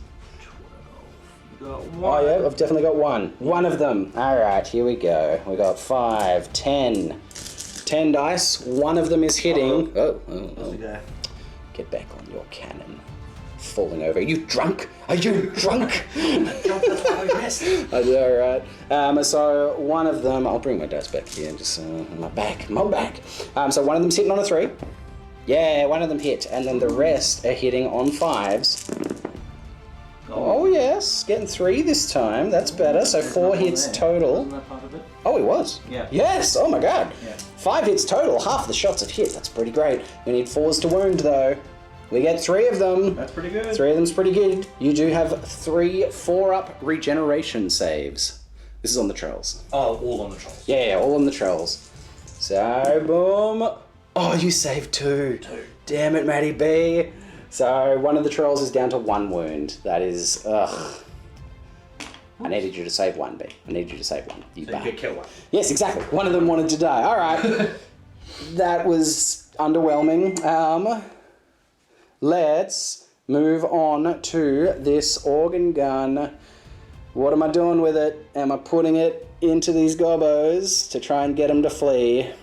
12. Oh yeah, I've definitely got 1. 1 of them. Alright, here we go. We got 5, 10. 10 dice. 1 of them is hitting. Oh. Get back on your cannon. Falling over. Are you drunk? Are you drunk? I know, right? So 1 of them, I'll bring my dice back here and just, my back. So 1 of them's hitting on a 3. Yeah, 1 of them hit, and then the rest are hitting on 5s. Oh yes, getting 3 this time. That's better. So 4 hits total. Wasn't that part of it? Oh, it was. Yeah. Yes. Oh my God. Yeah. 5 hits total. Half the shots have hit. That's pretty great. We need 4s to wound though. We get 3 of them. That's pretty good. 3 of them's pretty good. You do have 3 4-up regeneration saves. This is on the trolls. Oh, all on the trolls. Yeah, all on the trolls. So boom. Oh, you saved 2. Damn it, Matty B. So 1 of the trolls is down to 1 wound. That is, ugh. I needed you to save 1, B. I needed you to save 1. You could kill 1. Yes, exactly. 1 of them wanted to die. All right. That was underwhelming. Let's move on to this organ gun. What am I doing with it? Am I putting it into these gobbos to try and get them to flee?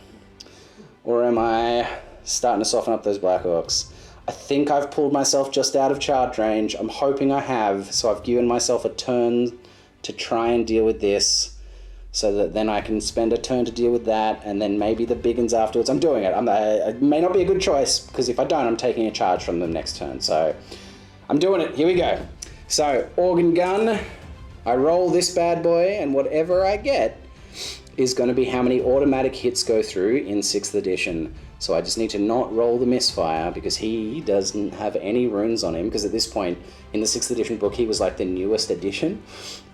Or am I starting to soften up those Black Orcs? I think I've pulled myself just out of charge range. I'm hoping I have, so I've given myself a turn to try and deal with this, so that then I can spend a turn to deal with that, and then maybe the big uns afterwards. I'm doing it. It may not be a good choice, because if I don't, I'm taking a charge from them next turn. So I'm doing it. Here we go. So, organ gun. I roll this bad boy, and whatever I get is going to be how many automatic hits go through in 6th edition. So I just need to not roll the misfire because he doesn't have any runes on him, because at this point in the 6th edition book he was like the newest edition,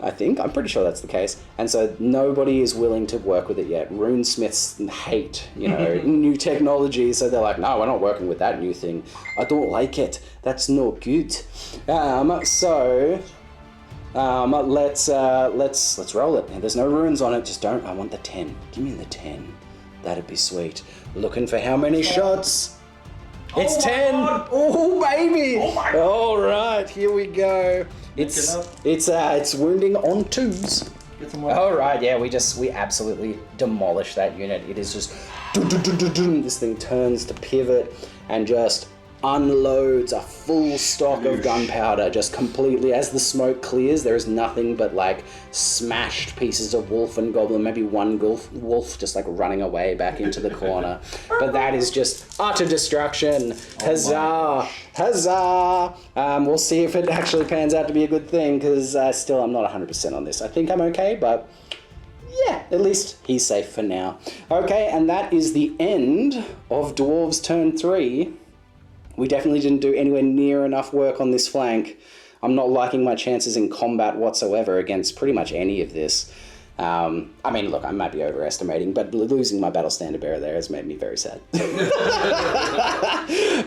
I think. I'm pretty sure that's the case. And so nobody is willing to work with it yet. Rune Smiths hate, new technology, so they're like, no, we're not working with that new thing. I don't like it. That's no good. Let's roll it. There's no runes on it. Just don't. I want the 10. Give me the 10. That'd be sweet. Looking for how many shots? It's 10. God. Oh baby. Oh my God. All right, here we go. It's wounding on 2s. Get some more. All right, yeah, we absolutely demolish that unit. It is just this thing turns to pivot and just unloads a full stock of gunpowder, just completely. As the smoke clears, there is nothing but like smashed pieces of wolf and goblin, maybe one wolf just like running away back into the corner. But that is just utter destruction. Huzzah! Huzzah! We'll see if it actually pans out to be a good thing, because still I'm not 100% on this. I think I'm okay, but yeah, at least he's safe for now. Okay, and that is the end of Dwarves Turn 3. We definitely didn't do anywhere near enough work on this flank. I'm not liking my chances in combat whatsoever against pretty much any of this. I mean, look, I might be overestimating, but losing my battle standard bearer there has made me very sad.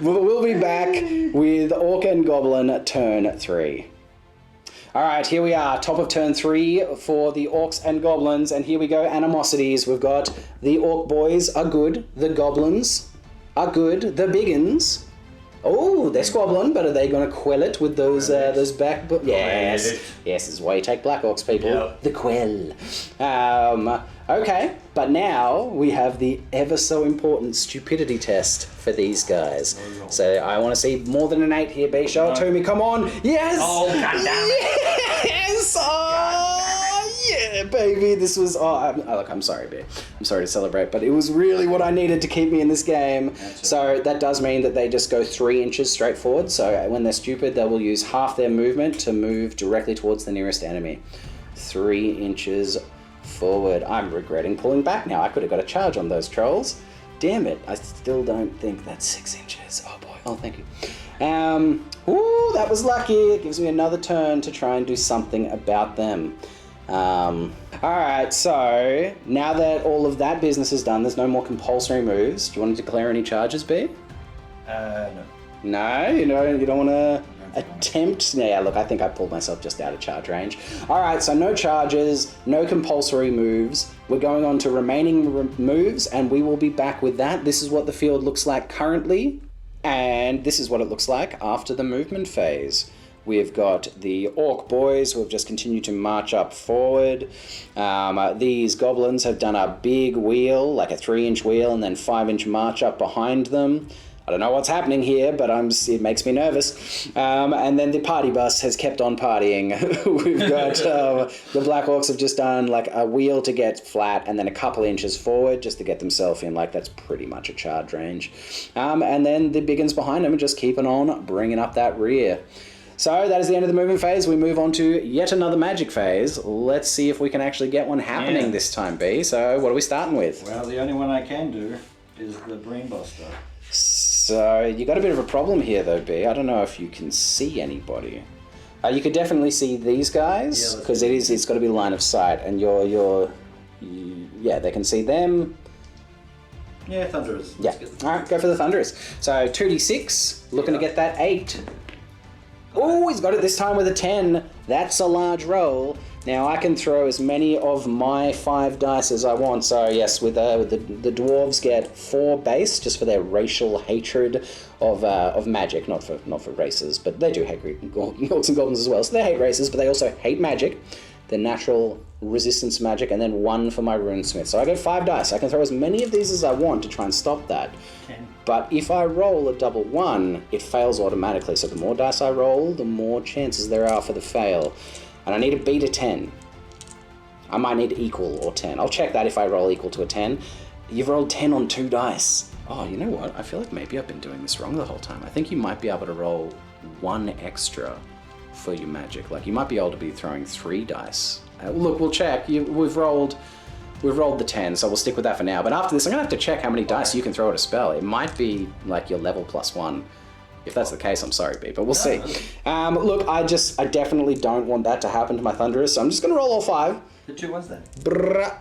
We'll be back with Orc and Goblin Turn 3. Alright, here we are, top of turn 3 for the Orcs and Goblins, and here we go, animosities. We've got the Orc boys are good, the Goblins are good, the Biggins. Oh, they're squabbling, but are they going to quell it with those back... Yes, yes, this is why you take Black Orcs, people. Yep. The quell. Okay, but now we have the ever so important stupidity test for these guys. So I want to see more than an 8 here, B. Show it to me, come on. Yes! Oh, goddammit. Yes! Yeah, baby, this was... look, I'm sorry, B. I'm sorry to celebrate, but it was really what I needed to keep me in this game. So that does mean that they just go 3 inches straight forward. So when they're stupid, they will use half their movement to move directly towards the nearest enemy. 3 inches forward. I'm regretting pulling back now. I could have got a charge on those trolls. Damn it, I still don't think that's 6 inches. Oh boy, oh thank you. Ooh, that was lucky. It gives me another turn to try and do something about them. Alright, so now that all of that business is done, there's no more compulsory moves. Do you want to declare any charges, B? No. No? You don't want to attempt? Yeah, look, I think I pulled myself just out of charge range. Alright, so no charges, no compulsory moves. We're going on to remaining moves, and we will be back with that. This is what the field looks like currently, and this is what it looks like after the movement phase. We've got the Orc boys who have just continued to march up forward. These goblins have done a big wheel, like a 3-inch wheel, and then 5-inch march up behind them. I don't know what's happening here, but it makes me nervous. And then the party bus has kept on partying. We've got the Black Orcs have just done like a wheel to get flat and then a couple inches forward just to get themselves in. Like that's pretty much a charge range. And then the big uns behind them are just keeping on bringing up that rear. So that is the end of the movement phase. We move on to yet another magic phase. Let's see if we can actually get one happening this time, B. So what are we starting with? Well, the only one I can do is the Brain Buster. So you got a bit of a problem here though, B. I don't know if you can see anybody. You could definitely see these guys because it's got to be line of sight, and yeah, they can see them. Yeah, Thunderers. Yeah. All right, go for the Thunderers. So 2d6, looking to get that 8. Oh, he's got it this time with a 10. That's a large roll. Now I can throw as many of my 5 dice as I want. So yes, with the dwarves get 4 base just for their racial hatred of magic, not for races, but they do hate orcs and goblins as well. So they hate races, but they also hate magic. Their natural resistance magic, and then 1 for my Rune Smith. So I get 5 dice. I can throw as many of these as I want to try and stop that. 10. But if I roll a double 1, it fails automatically. So the more dice I roll, the more chances there are for the fail. And I need to beat a 10. I might need equal or 10. I'll check that if I roll equal to a 10. You've rolled 10 on 2 dice. Oh, you know what? I feel like maybe I've been doing this wrong the whole time. I think you might be able to roll 1 extra for your magic. Like you might be able to be throwing 3 dice. Look, we'll check. We've rolled We've rolled the 10, so we'll stick with that for now. But after this, I'm going to have to check how many dice you can throw at a spell. It might be like your level +1. If that's the case, I'm sorry, B, but we'll see. Look, I definitely don't want that to happen to my Thunderers, so I'm just going to roll all 5. The 2 ones then. Brrr.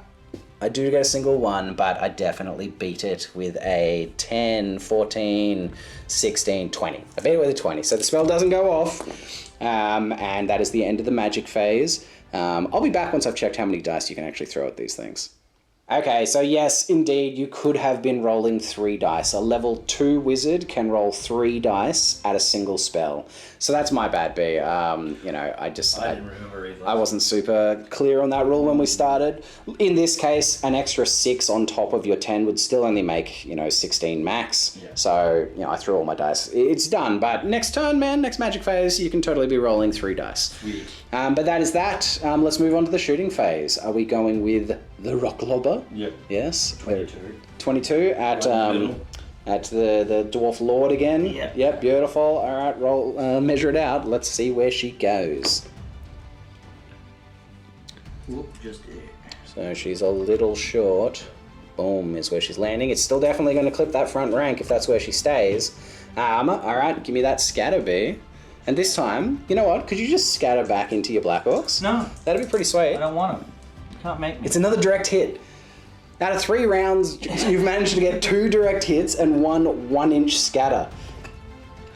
I do get a single 1, but I definitely beat it with a 10, 14, 16, 20. I beat it with a 20, so the spell doesn't go off. And that is the end of the magic phase. I'll be back once I've checked how many dice you can actually throw at these things. Okay, so yes, indeed, you could have been rolling 3 dice. A level 2 wizard can roll 3 dice at a single spell. So that's my bad, B. I didn't remember either. I wasn't super clear on that rule when we started. In this case, an extra 6 on top of your 10 would still only make, 16 max. Yeah. So, I threw all my dice. It's done, but next turn, man, next magic phase, you can totally be rolling 3 dice. Weird. But that is that. Let's move on to the shooting phase. Are we going with the rock lobber? Yep. Yes. 22. 22 at the dwarf lord again. Yep. Beautiful. All right, roll. Measure it out. Let's see where she goes. Whoop, just there. So she's a little short. Boom is where she's landing. It's still definitely going to clip that front rank if that's where she stays. All right, give me that scatter B. And this time, you know what? Could you just scatter back into your Black Orcs? No. That'd be pretty sweet. I don't want them. You can't make me. It's another direct hit. Out of 3 rounds, you've managed to get 2 direct hits and 1 1-inch scatter.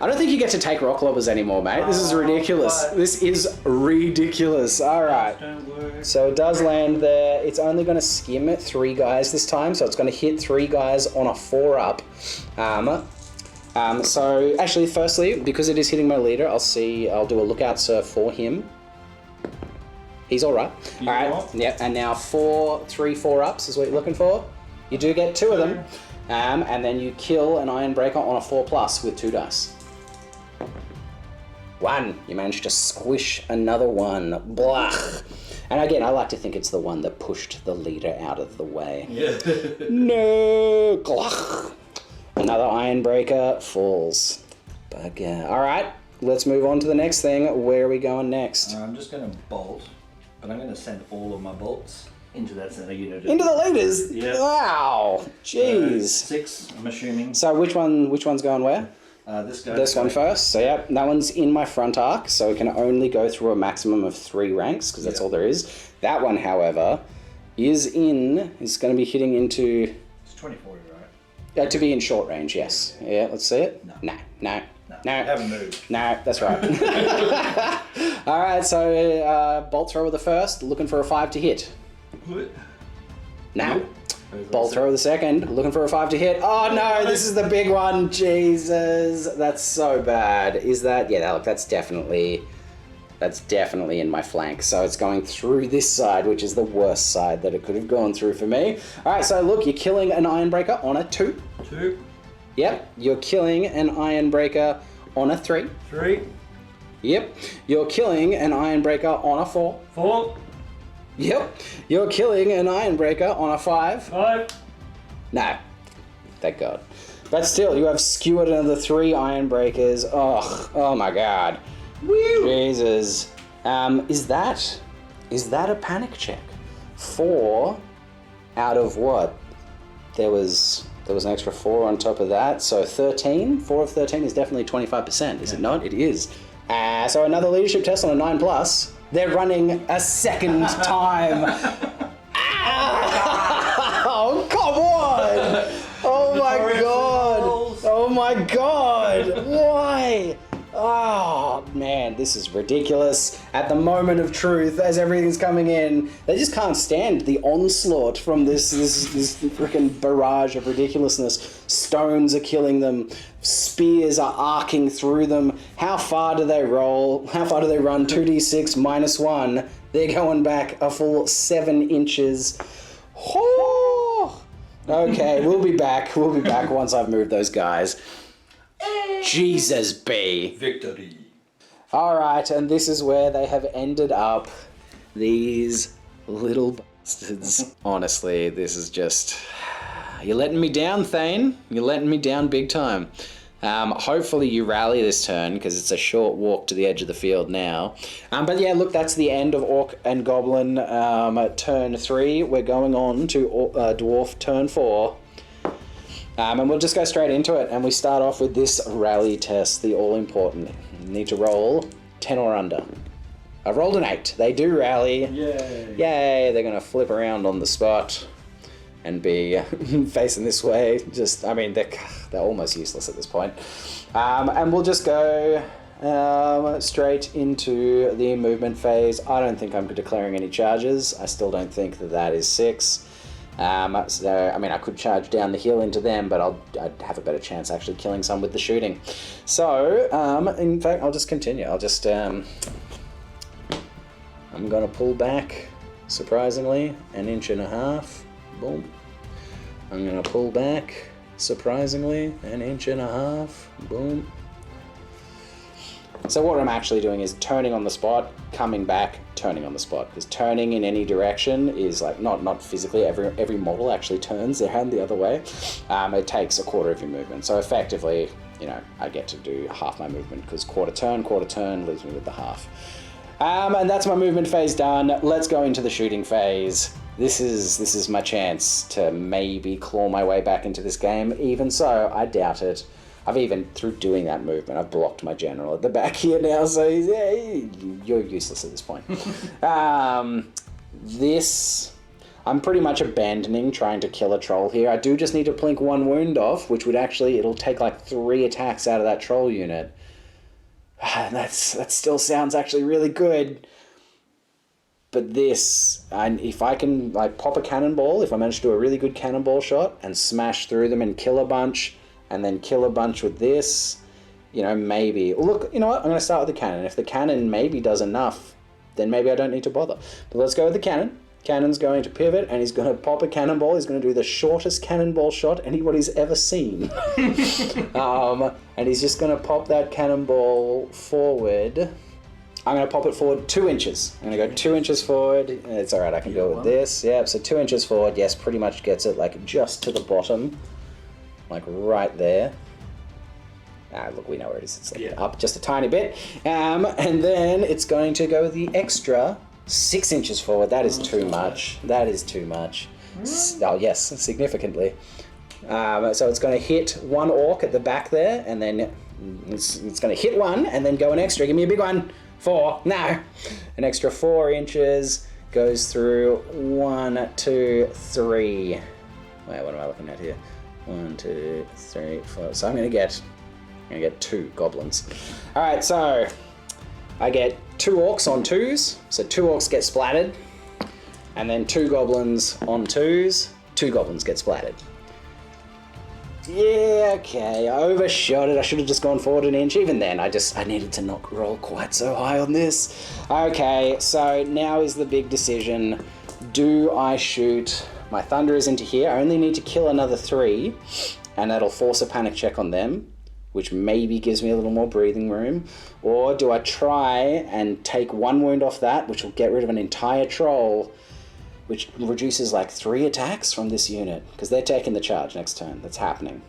I don't think you get to take rock lobbers anymore, mate. This is ridiculous. This is ridiculous. All right. So it does land there. It's only going to skim 3 guys this time, so it's going to hit 3 guys on a 4-up. So actually, firstly, because it is hitting my leader, I'll do a lookout surf for him. He's all right. All right. Yep. And now 3 4-ups is what you're looking for. You do get 2 of them, and then you kill an Ironbreaker on a 4+ with 2 dice. 1. You managed to squish another 1. Blah. And again, I like to think it's the one that pushed the leader out of the way. Yeah. No. Glach. Another Ironbreaker falls. Bugger. All right. Let's move on to the next thing. Where are we going next? I'm just going to bolt, but I'm going to send all of my bolts into that center unit. Into the leaders? Yeah. Wow. Jeez. 6, I'm assuming. So which one's going where? This guy. This one first. So yeah, that one's in my front arc, so it can only go through a maximum of 3 ranks, because that's all there is. That one, however, is going to be hitting into... It's 24, right? To be in short range, yes. Yeah, let's see it. No. You haven't moved. No, that's right. All right, so bolt throw with the first, looking for a 5 to hit. No. Bolt throw with the second, looking for a 5 to hit. Oh no, this is the big one. Jesus, that's so bad. Is that? Yeah, look, that's definitely in my flank. So it's going through this side, which is the worst side that it could have gone through for me. All right, so look, you're killing an Ironbreaker on a 2. 2. Yep, you're killing an Ironbreaker on a 3. 3. Yep, you're killing an Ironbreaker on a 4. 4. Yep, you're killing an Ironbreaker on a 5. 5. No, thank God. But still, you have skewered another 3 Ironbreakers. Oh my God. Woo! Jesus. Is that a panic check? 4 out of what? There was an extra 4 on top of that, so 13. 4 of 13 is definitely 25%, is it not? It is. So another leadership test on a 9+. They're running a second time. Oh, come on! Oh my God! Oh my God! Why? Oh man, this is ridiculous. At the moment of truth, as everything's coming in, they just can't stand the onslaught from this freaking barrage of ridiculousness. Stones are killing them. Spears are arcing through them. How far do they roll? How far do they run? 2d6 -1. They're going back a full 7 inches. Oh! Okay, we'll be back. We'll be back once I've moved those guys. Jesus B. Victory. Alright, and this is where they have ended up. These little bastards. Honestly, this is just... You're letting me down, Thane. You're letting me down big time. Hopefully you rally this turn, because it's a short walk to the edge of the field now. But yeah, look, that's the end of Orc and Goblin turn 3. We're going on to Dwarf turn 4. And we'll just go straight into it, and we start off with this rally test, the all-important. You need to roll 10 or under. I rolled an 8. They do rally. Yay. Yay, they're going to flip around on the spot and be facing this way. Just, I mean, they're almost useless at this point. And we'll just go straight into the movement phase. I don't think I'm declaring any charges. I still don't think that is 6. So, I mean, I could charge down the hill into them, but I'd have a better chance actually killing some with the shooting. So, in fact, I'll just continue. I'll just, I'm going to pull back, surprisingly, 1.5 inches. Boom. I'm going to pull back, surprisingly, 1.5 inches. Boom. So what I'm actually doing is turning on the spot, coming back, turning on the spot. Because turning in any direction is like, not physically, every model actually turns their hand the other way. It takes a quarter of your movement. So effectively, you know, I get to do half my movement, because quarter turn leaves me with the half. And that's my movement phase done. Let's go into the shooting phase. This is my chance to maybe claw my way back into this game. Even so, I doubt it. I've even, through doing that movement, I've blocked my general at the back here now, so yeah, you're useless at this point. I'm pretty much abandoning trying to kill a troll here. I do just need to plink 1 wound off, which would actually, it'll take like 3 attacks out of that troll unit. That still sounds actually really good. But this, and if I can like pop a cannonball, if I manage to do a really good cannonball shot and smash through them and kill a bunch, and then kill a bunch with this, you know, maybe. Look, you know what? I'm going to start with the cannon. If the cannon maybe does enough, then maybe I don't need to bother. But let's go with the cannon. Cannon's going to pivot, and he's going to pop a cannonball. He's going to do the shortest cannonball shot anybody's ever seen. And he's just going to pop that cannonball forward. I'm going to pop it forward 2 inches. I'm going to go 2 inches forward. It's all right, I can go with this. Yeah, so 2 inches forward, yes, pretty much gets it like just to the bottom. Like right there. Look, we know where it is. It's like up just a tiny bit. And then it's going to go the extra 6 inches forward. That is too much. That is too much. Oh, yes, significantly. So it's going to hit 1 orc at the back there, and then it's going to hit 1, and then go an extra. Give me a big one. 4. No. An extra 4 inches goes through 1, 2, 3. Wait, what am I looking at here? 1, 2, 3, 4. So I'm gonna get 2 goblins. All right, so I get 2 orcs on 2s. So 2 orcs get splattered, and then 2 goblins on 2s. 2 goblins get splattered. Yeah, okay, I overshot it. I should have just gone forward 1 inch. Even then, I needed to not roll quite so high on this. Okay, so now is the big decision. Do I shoot? My thunder is into here. I only need to kill another 3, and that'll force a panic check on them, which maybe gives me a little more breathing room. Or do I try and take 1 wound off that, which will get rid of an entire troll, which reduces like 3 attacks from this unit, because they're taking the charge next turn. That's happening.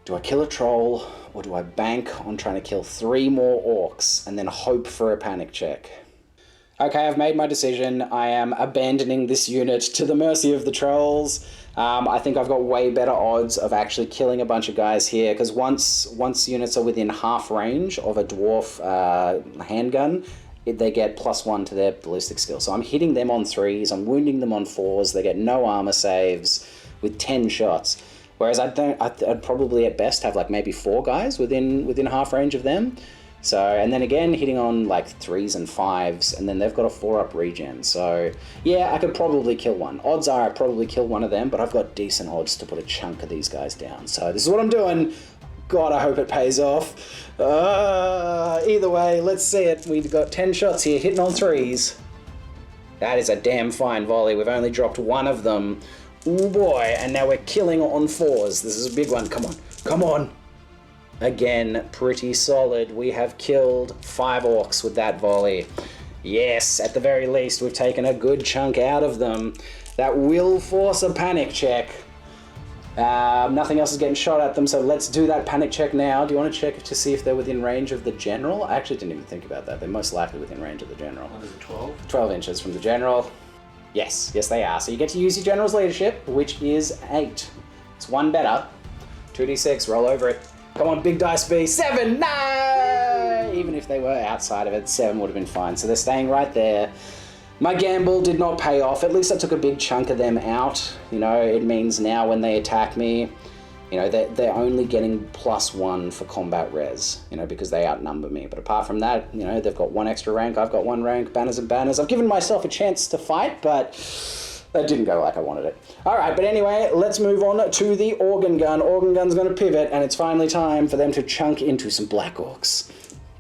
Do I kill a troll, or do I bank on trying to kill 3 more orcs and then hope for a panic check? Okay, I've made my decision. I am abandoning this unit to the mercy of the trolls. I think I've got way better odds of actually killing a bunch of guys here, because once units are within half range of a dwarf handgun, they get +1 to their ballistic skill. So I'm hitting them on 3s, I'm wounding them on 4s, they get no armor saves with 10 shots. Whereas I'd probably at best have like maybe 4 guys within half range of them. So, and then again, hitting on like 3s and 5s, and then they've got a 4-up regen. So, yeah, I could probably kill 1. Odds are I probably kill 1 of them, but I've got decent odds to put a chunk of these guys down. So this is what I'm doing. God, I hope it pays off. Either way, let's see it. We've got 10 shots here, hitting on 3s. That is a damn fine volley. We've only dropped 1 of them. Oh boy, and now we're killing on 4s. This is a big one. Come on, come on. Again, pretty solid. We have killed 5 orcs with that volley. Yes, at the very least, we've taken a good chunk out of them. That will force a panic check. Nothing else is getting shot at them, so let's do that panic check now. Do you want to check to see if they're within range of the general? I actually didn't even think about that. They're most likely within range of the general. What is it, 12? 12 inches from the general. Yes, they are. So you get to use your general's leadership, which is 8. It's 1 better. 2d6, roll over it. Come on, big dice B. 7! No! Even if they were outside of it, 7 would have been fine. So they're staying right there. My gamble did not pay off. At least I took a big chunk of them out. You know, it means now when they attack me, you know, they're only getting +1 for combat res, you know, because they outnumber me. But apart from that, you know, they've got 1 extra rank, I've got 1 rank, banners and banners. I've given myself a chance to fight, but that didn't go like I wanted it. All right, but anyway, let's move on to the organ gun. Organ gun's going to pivot, and it's finally time for them to chunk into some Black Orcs.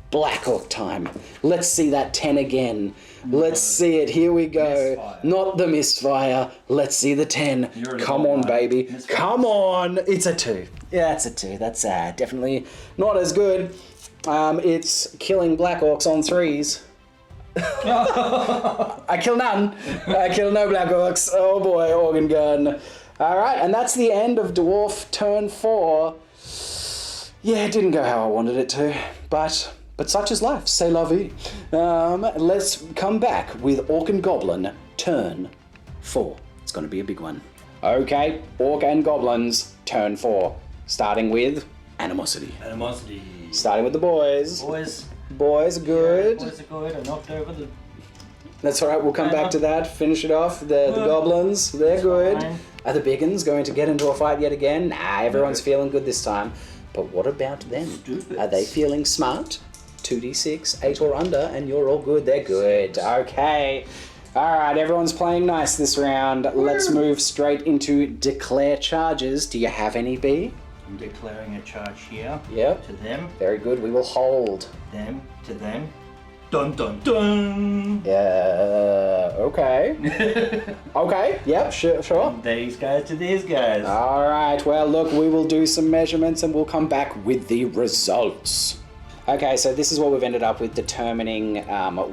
Black Orc time. Let's see that 10 again. Let's see it. Here we go. Misfire. Not the misfire. Let's see the 10. Come on, baby. Misfire. Come on. It's a 2. Yeah, it's a 2. That's definitely not as good. It's killing Black Orcs on 3s. I kill none. I kill no Black Orcs. Oh boy, organ gun. All right, and that's the end of Dwarf Turn 4. Yeah, it didn't go how I wanted it to, but such is life. C'est la vie. Let's come back with Orc and Goblin Turn 4. It's going to be a big one. Okay, Orc and Goblins Turn 4. Starting with Animosity. Animosity. Starting with the boys. Boys are good. Boys are good. I knocked over the... That's all right, we'll come back to that. Finish it off. The Goblins, they're good. Fine. Are the big uns going to get into a fight yet again? Nah, everyone's feeling good this time. But what about them? Stupid. Are they feeling smart? 2d6, 8 or under, and you're all good. They're good. Okay. All right, everyone's playing nice this round. Let's move straight into declare charges. Do you have any, B? I'm declaring a charge here. Yep. To them. Very good. We will hold. Them. To them. Dun dun dun! Yeah. Okay. Okay. Yep. Sure. These guys to these guys. All right. Well, look, we will do some measurements and we'll come back with the results. Okay, so this is what we've ended up with, determining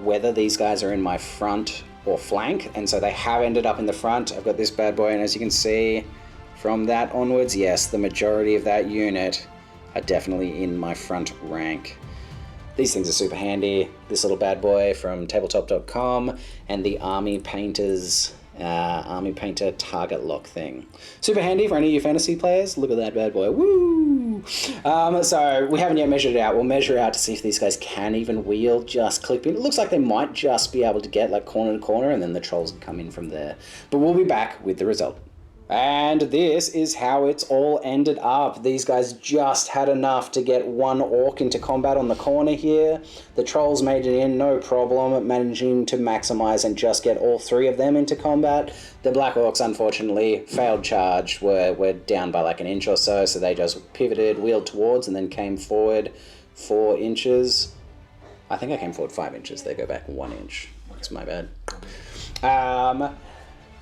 whether these guys are in my front or flank. And so they have ended up in the front. I've got this bad boy, and as you can see from that onwards, yes, the majority of that unit are definitely in my front rank. These things are super handy. This little bad boy from tabletop.com and the Army Painter's Army Painter target lock thing. Super handy for any of you fantasy players. Look at that bad boy. Woo! So we haven't yet measured it out. We'll measure out to see if these guys can even wield just clipping. It looks like they might just be able to get like corner to corner, and then the trolls can come in from there. But we'll be back with the result. And this is how it's all ended up. These guys just had enough to get 1 orc into combat on the corner here. The trolls made it in, no problem, managing to maximize and just get all 3 of them into combat. The Black Orcs, unfortunately, failed charge, were down by like an inch or so, so they just pivoted, wheeled towards, and then came forward 4 inches. I think I came forward 5 inches. They go back 1 inch. That's my bad.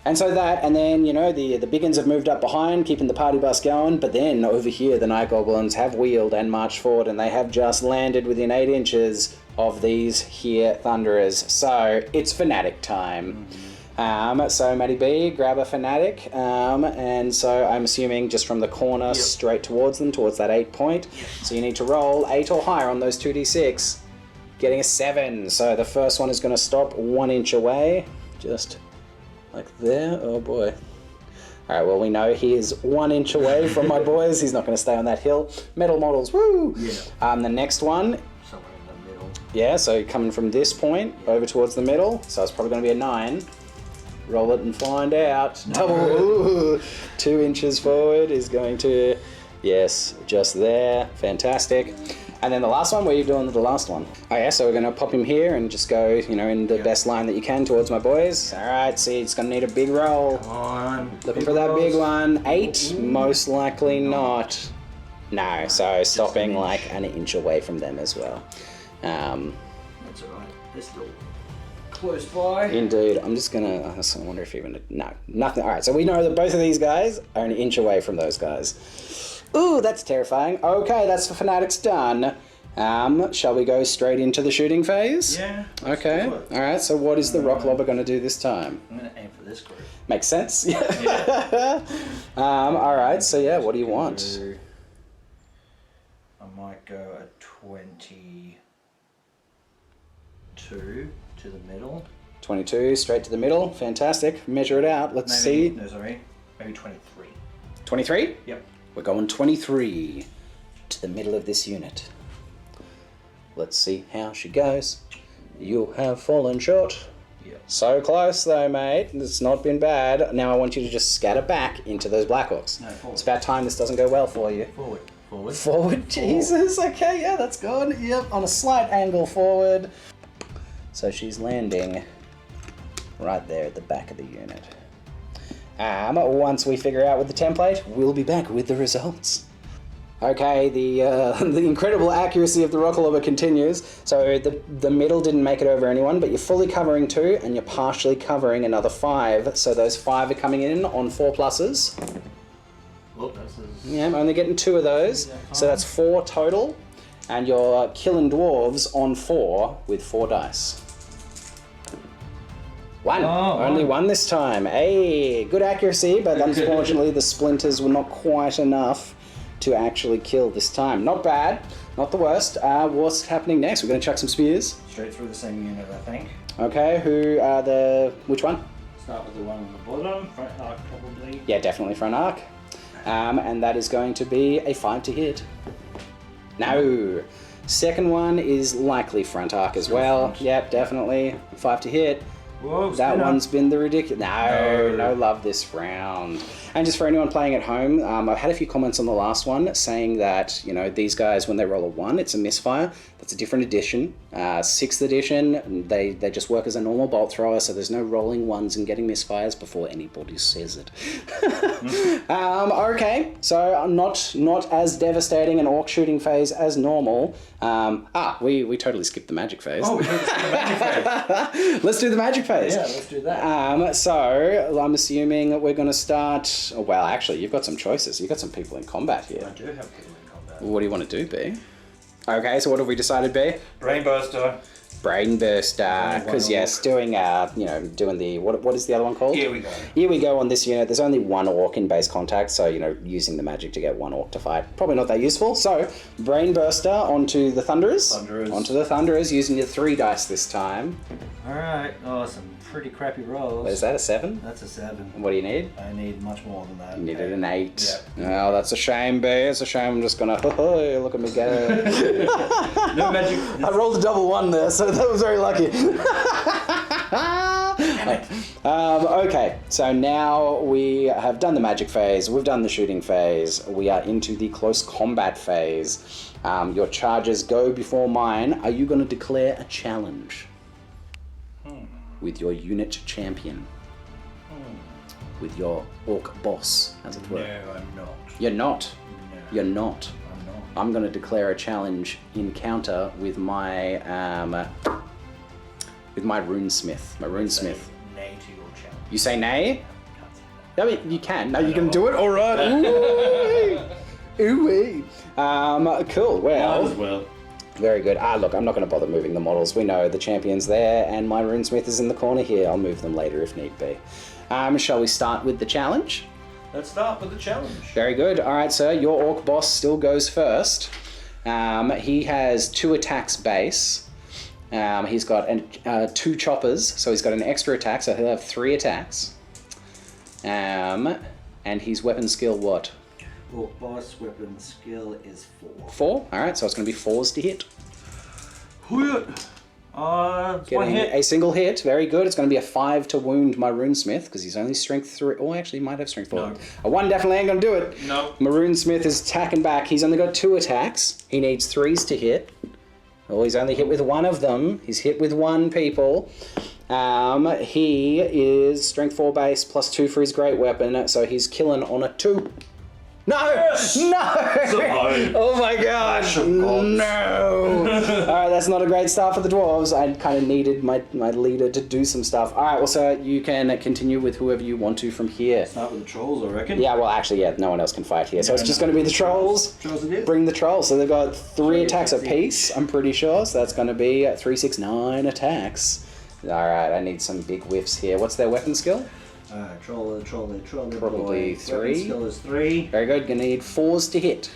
And so that, and then, you know, the big uns have moved up behind, keeping the party bus going, but then over here the Night Goblins have wheeled and marched forward, and they have just landed within 8 inches of these here Thunderers. So it's Fanatic time. So Matty B, grab a Fanatic, and so I'm assuming just from the corner straight towards them, towards that 8 point. So you need to roll 8 or higher on those 2d6, getting a 7. So the first one is going to stop 1 inch away, just like there. Oh boy. All right, well, we know he is 1 inch away from my boys. He's not going to stay on that hill. Metal models, woo! Yeah. The next one. Somewhere in the middle. Yeah, so coming from this point over towards the middle. So it's probably going to be a 9. Roll it and find out. Double. Ooh, 2 inches forward is going to, yes, just there. Fantastic. And then the last one, what are you doing with the last one? Oh yeah, so we're going to pop him here and just go, you know, in the best line that you can towards my boys. All right, see, it's going to need a big roll. Come on. Looking for that big one. 8, most likely not. No, so stopping like an inch away from them as well. That's alright. They're still close by. Indeed. I'm just going to, I wonder if even, no, nothing. All right, so we know that both of these guys are an inch away from those guys. Ooh, that's terrifying. Okay, that's the Fanatics done. Shall we go straight into the shooting phase? Yeah. Okay. All right, so what is the Rock Lobber going to do this time? I'm going to aim for this group. Makes sense. Yeah. Alright, so yeah, what do you want? So, I might go a 22 to the middle. 22, straight to the middle. Fantastic. Measure it out. Let's see. No, sorry. Maybe 23. 23? Yep. We're going 23 to the middle of this unit. Let's see how she goes. You have fallen short. Yep. So close though, mate. It's not been bad. Now I want you to just scatter back into those Black Orcs. No, forward. It's about time this doesn't go well for you. Forward. Forward. Forward, Jesus. Okay, yeah, that's good. Yep, on a slight angle forward. So she's landing right there at the back of the unit. Once we figure out with the template, we'll be back with the results. Okay, the incredible accuracy of the rock lobber continues. So the middle didn't make it over anyone, but you're fully covering 2 and you're partially covering another 5. So those 5 are coming in on 4 pluses. Look, that's Yeah, I'm only getting 2 of those. So that's 4 total. And you're killing dwarves on 4 with 4 dice. 1. Only 1 this time. Hey, good accuracy, but unfortunately the splinters were not quite enough to actually kill this time. Not bad, not the worst. What's happening next? We're going to chuck some spears. straight through the same unit, I think. Okay, which one? Start with the one on the bottom, front arc probably. Yeah, definitely front arc. And that is going to be a 5 to hit. No. Second one is likely front arc as well. Front. Yep, definitely. 5 to hit. Whoa, That spinner. one's been the ridiculous. No love this round. And just for anyone playing at home, I've had a few comments on the last one saying that, you know, these guys, when they roll a 1, it's a misfire. That's a different edition. 6th edition, they just work as a normal bolt thrower, so there's no rolling 1s and getting misfires before anybody says it. Okay, so not as devastating an Orc shooting phase as normal. We totally skipped the magic phase. Oh, we did the magic phase. Let's do the magic phase. Yeah, let's do that. So I'm assuming we're going to start. Well, actually, you've got some choices. You've got some people in combat I here. do have people in combat. What do you want to do, B? Okay, so what have we decided, B? Brainbuster. Brain burster. Because yes, doing the what is the other one called? Here we go. Here we go on this unit. There's only 1 orc in base contact, so using the magic to get 1 orc to fight probably not that useful. So brain burster onto the thunderers. Onto the thunderers using your 3 dice this time. All right. Oh, some pretty crappy rolls. Is that a 7? That's a 7. What do you need? I need much more than that. You needed an 8. Yeah. Oh, that's a shame, B. It's a shame. I'm just gonna look at me go. No magic. I rolled a double 1 there, so that was very lucky. Okay, so now we have done the magic phase, we've done the shooting phase, we are into the close combat phase. Your charges go before mine. Are you going to declare a challenge with your unit champion? With your orc boss, as it were? No, I'm not. You're not. No, You're not. I'm not. I'm going to declare a challenge encounter with my Rune Smith. My Rune Smith. Nay to your challenge. You say nay? Can't say I mean, you can. No, you can do it. All right. Ooh-wee. Ooh-wee. Cool. Well, very good. Look, I'm not going to bother moving the models. We know the champion's there, and my Rune Smith is in the corner here. I'll move them later if need be. Shall we start with the challenge? Let's start with the challenge. Very good. All right, sir. Your orc boss still goes first. He has 2 attacks base. He's got 2 choppers, so he's got an extra attack, so he'll have 3 attacks. And his weapon skill, what? Orc boss weapon skill is 4. 4? Alright, so it's going to be 4s to hit. It's one Getting hit. a single hit, very good. It's going to be a 5 to wound my Rune Smith, because he's only strength 3. Oh, actually, he might have strength 4. No. A 1 definitely ain't going to do it. No. My Rune Smith is attacking back. He's only got 2 attacks. He needs 3s to hit. Oh, he's only hit with 1 of them. He's hit with 1, people. He is strength 4 base plus 2 for his great weapon, so he's killing on a 2. No! Yes! No! Survive. Oh my gosh! No! Alright, that's not a great start for the dwarves. I kind of needed my leader to do some stuff. Alright, well, so you can continue with whoever you want to from here. Start with the trolls, I reckon. Yeah, well, actually, yeah, no one else can fight here. So it's just going to be the trolls. Trolls it is. Bring the trolls. So they've got 3 attacks attacks apiece, I'm pretty sure. So that's going to be 3, 6, 9 attacks. Alright, I need some big whiffs here. What's their weapon skill? Troller. Probably boy. 3. Weapon skill is 3. Very good. Gonna need 4s to hit.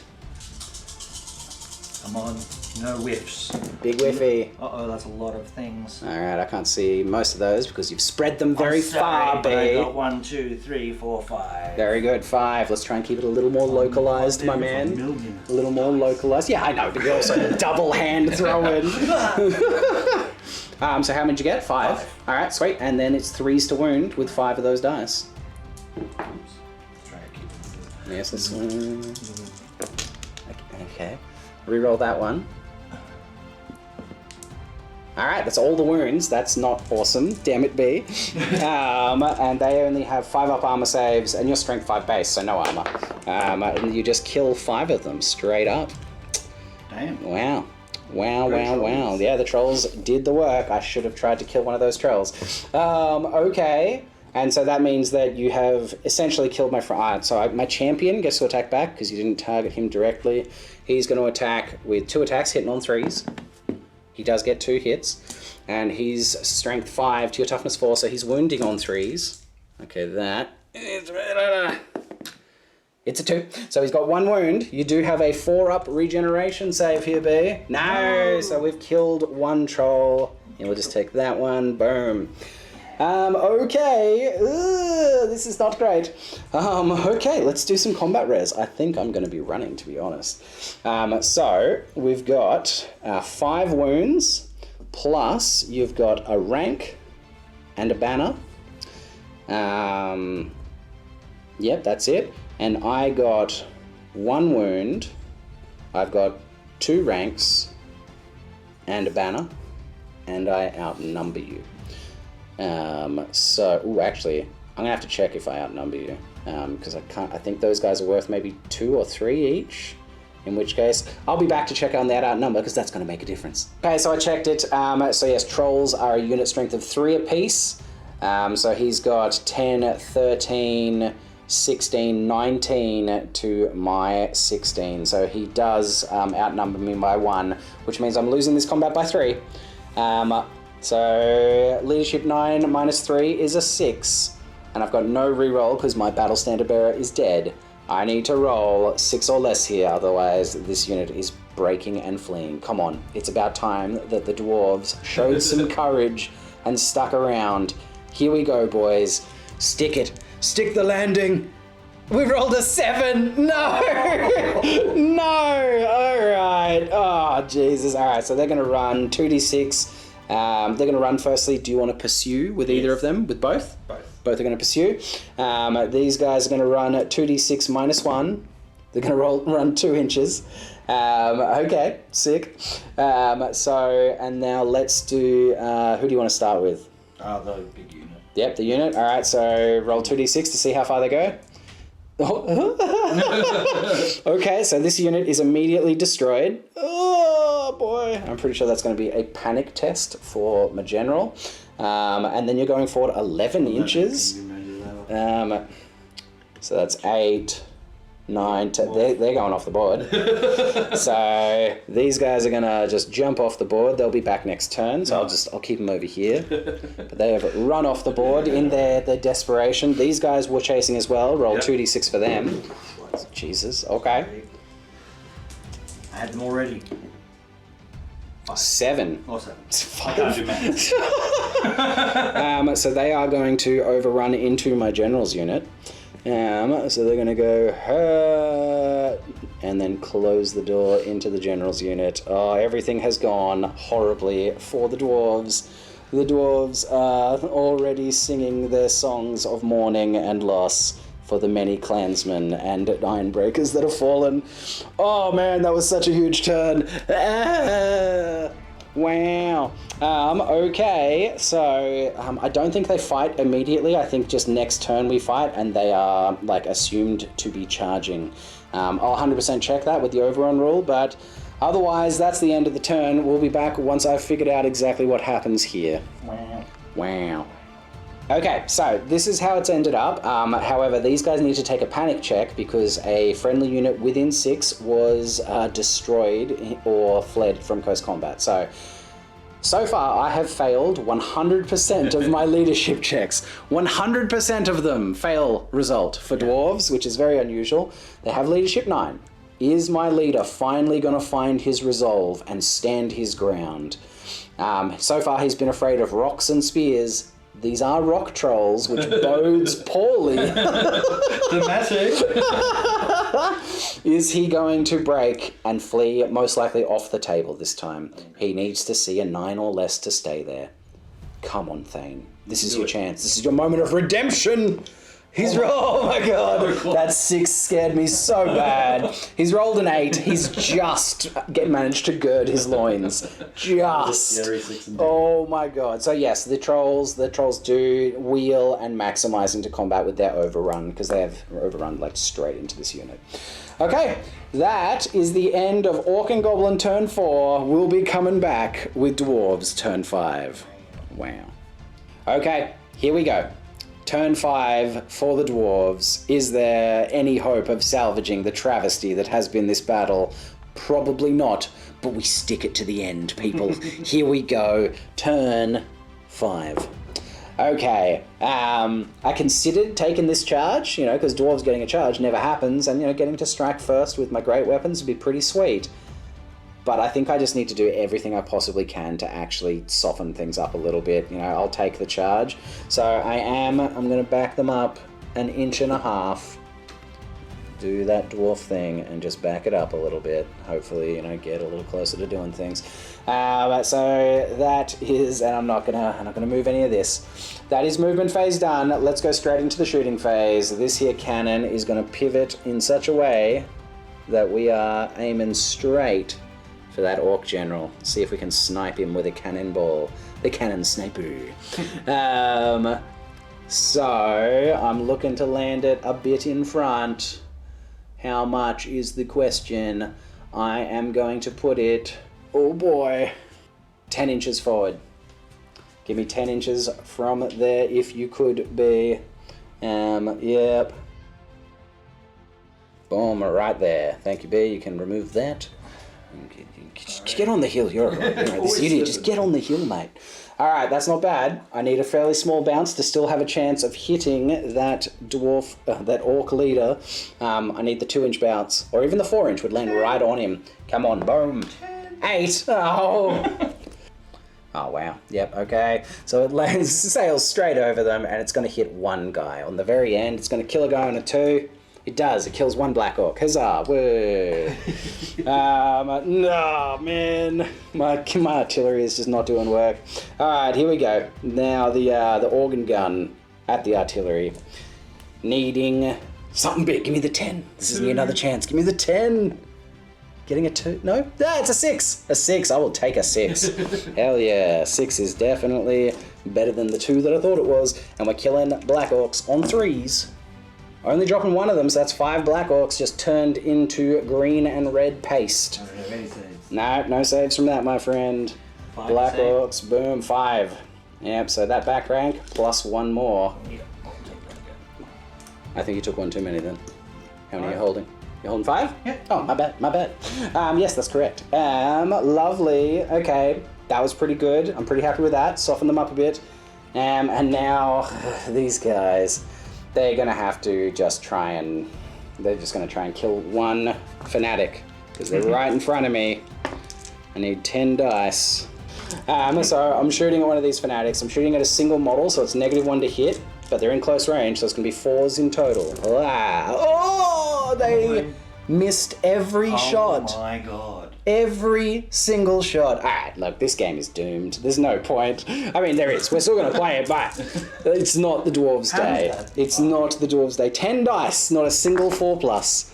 Come on, no whiffs. Big whiffy. Uh-oh, that's a lot of things. Alright, I can't see most of those because you've spread them very far, but I B. got 1, 2, 3, 4, 5. Very good. 5. Let's try and keep it a little more localized, my man. A little more localized. Yeah, I know, but you're also double hand throwing. So how many did you get? 5. Alright, sweet. And then it's 3s to wound with 5 of those dice. Oops. Let's try and keep it. Yes, let's... Okay. Reroll that one. Alright, that's all the wounds. That's not awesome. Damn it, B. And they only have 5 up armor saves, and your strength 5 base, so no armor. And you just kill 5 of them straight up. Damn. Wow. Wow. Yeah, the trolls did the work. I should have tried to kill one of those trolls. Okay. And so that means that you have essentially killed my friend. So my champion gets to attack back because you didn't target him directly. He's going to attack with 2 attacks, hitting on 3s. He does get 2 hits. And he's strength 5 to your toughness 4, so he's wounding on 3s. Okay, that is... It's a 2. So he's got 1 wound. You do have a 4-up regeneration save here, B. No! So we've killed 1 troll. And we'll just take that one. Boom. Okay. This is not great. Okay, let's do some combat res. I think I'm going to be running, to be honest. So we've got 5 wounds, plus you've got a rank and a banner. Yep, that's it. And I got 1 wound. I've got 2 ranks and a banner, and I outnumber you. Actually, I'm gonna have to check if I outnumber you, because I think those guys are worth maybe 2 or 3 each. In which case, I'll be back to check on that outnumber because that's gonna make a difference. Okay, so I checked it. So yes, trolls are a unit strength of 3 apiece. So he's got 10, 13, 16, 19 to my 16. So he does outnumber me by 1, which means I'm losing this combat by 3. So leadership 9 minus 3 is a 6. And I've got no reroll because my battle standard bearer is dead. I need to roll 6 or less here, otherwise this unit is breaking and fleeing. Come on, it's about time that the dwarves showed some courage and stuck around. Here we go, boys. Stick it. Stick the landing. We rolled a 7. No. No. All right. Oh, Jesus. All right. So they're going to run 2d6. They're going to run firstly. Do you want to pursue with either of them? With both? Both are going to pursue. These guys are going to run 2d6 minus 1. They're going to run 2 inches. Okay. Sick. And now let's do... who do you want to start with? The big unit. Yep, the unit. All right, so roll 2d6 to see how far they go. Okay, so this unit is immediately destroyed. Oh, boy. I'm pretty sure that's going to be a panic test for my general. And then you're going forward 11 inches. So that's 8, 9, 10. They're going off the board. So these guys are going to just jump off the board. They'll be back next turn, so I'll keep them over here. But they have run off the board in their desperation. These guys were chasing as well. Roll 2d6 for them. Jesus, okay. I had them already. 7. Or 7. It's I can't do math. So they are going to overrun into my general's unit. So they're going to go hurt and then close the door into the general's unit. Oh, everything has gone horribly for the dwarves. The dwarves are already singing their songs of mourning and loss for the many clansmen and ironbreakers that have fallen. Oh man, that was such a huge turn. Wow. Okay, so I don't think they fight immediately. I think just next turn we fight, and they are like assumed to be charging. I'll 100% check that with the overrun rule, but otherwise that's the end of the turn. We'll be back once I've figured out exactly what happens here. Wow. Okay, so this is how it's ended up. However, these guys need to take a panic check because a friendly unit within 6 was destroyed or fled from close combat. So So far, I have failed 100% of my leadership checks. 100% of them fail result for dwarves, which is very unusual. They have leadership 9. Is my leader finally going to find his resolve and stand his ground? So far, he's been afraid of rocks and spears. These are rock trolls, which bodes poorly. Thematic. Is he going to break and flee, most likely off the table this time? He needs to see a 9 or less to stay there. Come on, Thane. This is your chance. This is your moment of redemption. He's oh my god, that 6 scared me so bad. He's rolled an 8. He's just managed to gird his loins. Just. Oh my god. So yes, the trolls do wheel and maximise into combat with their overrun, because they have overrun like straight into this unit. Okay, that is the end of Orc and Goblin turn 4. We'll be coming back with Dwarves turn 5. Wow. Okay, here we go. Turn 5 for the Dwarves. Is there any hope of salvaging the travesty that has been this battle? Probably not, but we stick it to the end, people. Here we go. Turn 5. Okay, I considered taking this charge, because Dwarves getting a charge never happens, and, getting to strike first with my great weapons would be pretty sweet. But I think I just need to do everything I possibly can to actually soften things up a little bit. I'll take the charge. So I'm going to back them up 1.5 inches. Do that dwarf thing and just back it up a little bit. Hopefully, get a little closer to doing things. So that is, and I'm not gonna move any of this. That is movement phase done. Let's go straight into the shooting phase. This here cannon is going to pivot in such a way that we are aiming straight for that Orc general. See if we can snipe him with a cannonball. The cannon sniper. So I'm looking to land it a bit in front. How much is the question? I am going to put it, oh boy, 10 inches forward. Give me 10 inches from there if you could be. Yep. Boom, right there. Thank you, B. You can remove that. Just get on the hill. You're this idiot. Just get on the hill, mate. All right, that's not bad. I need a fairly small bounce to still have a chance of hitting that dwarf, that orc leader. I need the 2-inch bounce, or even the 4-inch would land right on him. Come on, boom. 8. Oh. Oh, wow. Yep, okay. So it lands, sails straight over them, and it's going to hit one guy. On the very end, it's going to kill a guy on a 2. It does. It kills one black orc. Huzzah! Woo! No, man. My artillery is just not doing work. All right, here we go. Now the organ gun at the artillery, needing something big. Give me the 10. This is me another chance. Give me the 10. Getting a 2? No? Ah, it's a 6. A 6. I will take a 6. Hell yeah. 6 is definitely better than the 2 that I thought it was. And we're killing black orcs on 3s. Only dropping one of them, so that's 5 black orcs just turned into green and red paste. I don't have any saves. No saves from that, my friend. 5 Black save. orcs, boom, 5. Yep, so that back rank plus 1 more. Yeah, I'll take that again. I think you took one too many then. How many are you holding? You're holding 5? Yeah. Oh, my bad. Yes, that's correct. Lovely. Okay, that was pretty good. I'm pretty happy with that. Soften them up a bit. And now, these guys, they're going to have to just try and... They're just going to try and kill one fanatic, because they're right in front of me. I need 10 dice. So I'm shooting at one of these fanatics. I'm shooting at a single model, so it's -1 to hit, but they're in close range, so it's going to be 4s in total. Oh, they missed every shot. Oh my god. Every single shot. Alright, look, this game is doomed. There's no point. I mean, there is. We're still going to play it, but it's not the Dwarves' Day. It's not the Dwarves' Day. 10 dice, not a single 4+.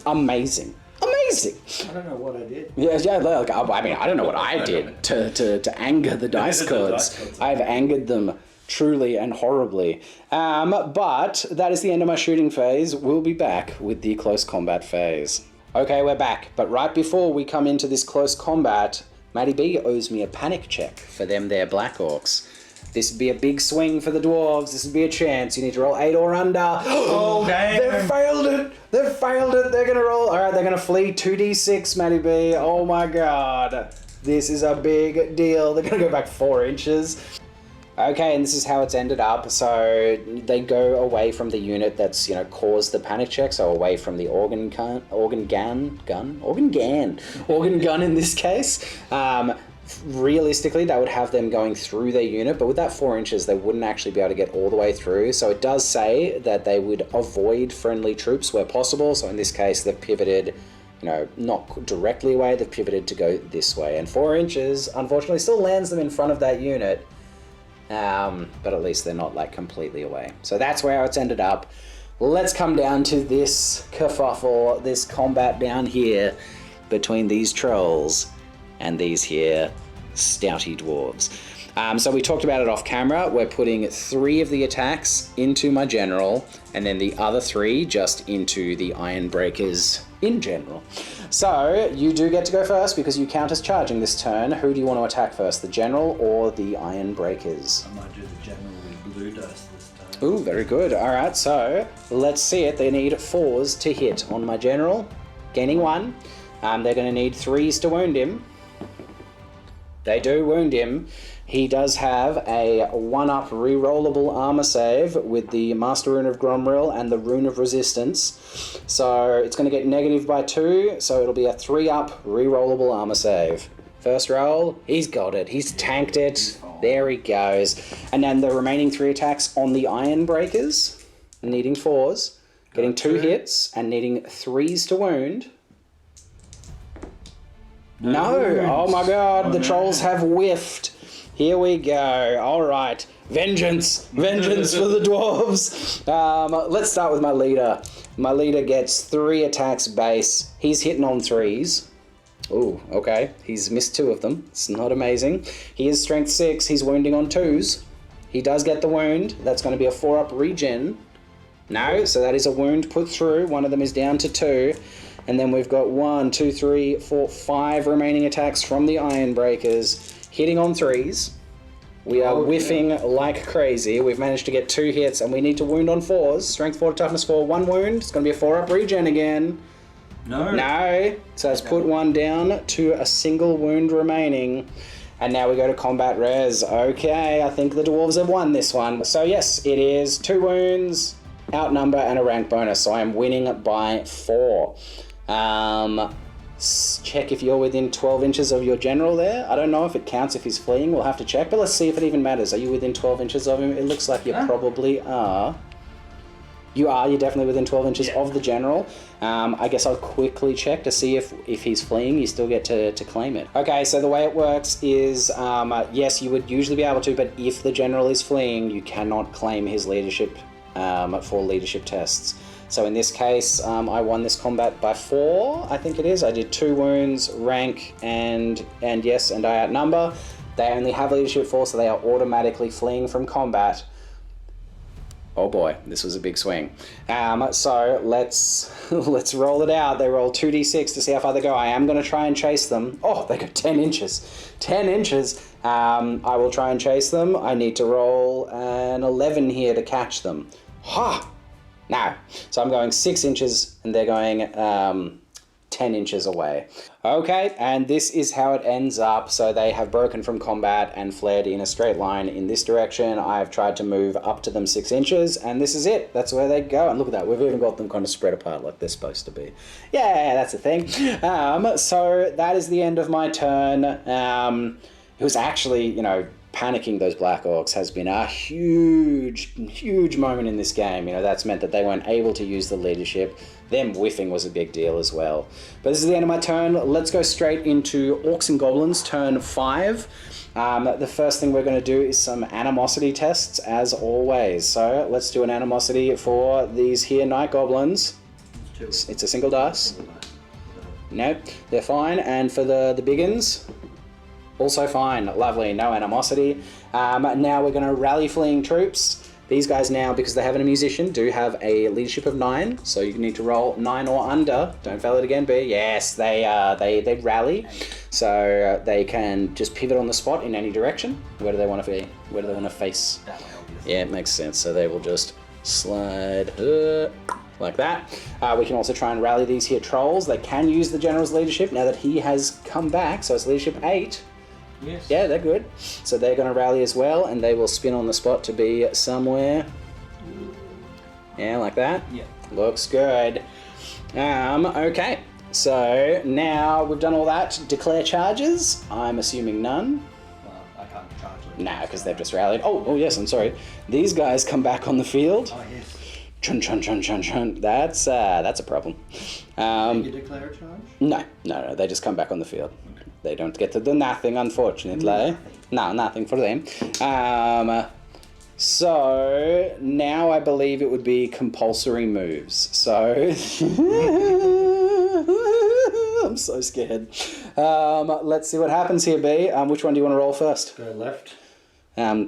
Oh my goodness. Amazing. I don't know what I did. Yeah, look, I mean, I don't know what I did to anger the dice gods. I've angered them truly and horribly. But that is the end of my shooting phase. We'll be back with the close combat phase. Okay, we're back. But right before we come into this close combat, Matty B owes me a panic check for them there Black Orcs. This would be a big swing for the Dwarves. This would be a chance. You need to roll 8 or under. Oh, damn. They've failed it. They've failed it. They're going to roll. All right, they're going to flee 2d6, Matty B. Oh, my God. This is a big deal. They're going to go back 4 inches. Okay, and this is how it's ended up. So they go away from the unit that's, caused the panic check, so away from the organ gun in this case. Realistically, that would have them going through their unit, but with that 4 inches, they wouldn't actually be able to get all the way through. So it does say that they would avoid friendly troops where possible. So in this case, they've pivoted, not directly away, they've pivoted to go this way. And 4 inches, unfortunately, still lands them in front of that unit. But at least they're not like completely away. So that's where it's ended up. Let's come down to this kerfuffle, this combat down here between these trolls and these here stouty dwarves. So we talked about it off camera. We're putting 3 of the attacks into my general, and then the other 3 just into the iron breakers in general. So you do get to go first because you count as charging this turn. Who do you want to attack first, the general or the iron breakers? I might do the general with blue dice this time. Ooh, very good. All right, so let's see it. They need 4s to hit on my general, gaining 1. They're going to need 3s to wound him. They do wound him. He does have a 1-up rerollable armor save with the Master Rune of Gromril and the Rune of Resistance. So it's going to get negative by 2, so it'll be a 3-up rerollable armor save. First roll, he's got it. He's tanked it. There he goes. And then the remaining 3 attacks on the Iron Breakers, needing 4s, getting 2 hits and needing 3s to wound. No! Oh my god, the trolls have whiffed. Here we go. All right. Vengeance. Vengeance for the dwarves. Let's start with my leader. My leader gets 3 attacks base. He's hitting on 3s. Ooh, okay. He's missed 2 of them. It's not amazing. He is strength 6. He's wounding on 2s. He does get the wound. That's going to be a 4-up regen. No, so that is a wound put through. One of them is down to 2. And then we've got 1, 2, 3, 4, 5 remaining attacks from the Iron Breakers, hitting on 3s. We are whiffing like crazy. We've managed to get 2 hits, and we need to wound on 4s. Strength 4 to toughness 4, 1 wound. It's going to be a 4-up regen again. No. So let's put 1 down to a single wound remaining. And now we go to combat res. Okay, I think the dwarves have won this one. So yes, it is 2 wounds, outnumber, and a rank bonus. So I am winning by 4. Check if you're within 12 inches of your general there. I don't know if it counts if he's fleeing. We'll have to check, but let's see if it even matters. Are you within 12 inches of him? It looks like you probably are. You are. You're definitely within 12 inches of the general. I guess I'll quickly check to see if he's fleeing. You still get to claim it. Okay, so the way it works is, yes, you would usually be able to, but if the general is fleeing, you cannot claim his leadership for leadership tests. So in this case, I won this combat by 4, I think it is. I did 2 wounds, rank, and yes, and I outnumber. They only have leadership 4, so they are automatically fleeing from combat. Oh boy, this was a big swing. So let's roll it out. They roll 2d6 to see how far they go. I am going to try and chase them. Oh, they go 10 inches. 10 inches. I will try and chase them. I need to roll an 11 here to catch them. Ha! No. So I'm going 6 inches and they're going 10 inches away. Okay, and this is how it ends up. So they have broken from combat and fled in a straight line in this direction. I've tried to move up to them 6 inches, and this is it. That's where they go. And look at that. We've even got them kind of spread apart like they're supposed to be. Yeah, that's the thing. So that is the end of my turn. It was actually, panicking those Black Orcs has been a huge moment in this game. That's meant that they weren't able to use the leadership. Them whiffing was a big deal as well. But this is the end of my turn. Let's go straight into Orcs and Goblins, turn 5. The first thing we're going to do is some animosity tests, as always. So let's do an animosity for these here Night Goblins. It's a single dice. Nope, they're fine. And for the biggins, also fine. Lovely, no animosity. Now we're going to rally fleeing troops. These guys now, because they have a musician, do have a leadership of 9, so you need to roll 9 or under. Don't fail it again, B. Yes, they rally, so they can just pivot on the spot in any direction. Where do they want to be? Where do they want to face? That way, obviously. Yeah, it makes sense. So they will just slide like that. We can also try and rally these here trolls. They can use the general's leadership now that he has come back, so it's leadership 8. Yes. Yeah, they're good. So they're going to rally as well, and they will spin on the spot to be somewhere. Yeah, like that. Yeah. Looks good. Okay. So now we've done all that. Declare charges. I'm assuming none. Well, I can't charge them. Nah, because they've just rallied. Oh, yes, I'm sorry. These guys come back on the field. Oh, yes. Chun, chun, chun, chun, chun. That's a problem. Can you declare a charge? No, they just come back on the field. Okay. They don't get to do nothing, unfortunately. No, nothing for them. So now I believe it would be compulsory moves. So I'm so scared. Let's see what happens here, B. Which one do you want to roll first? Go left.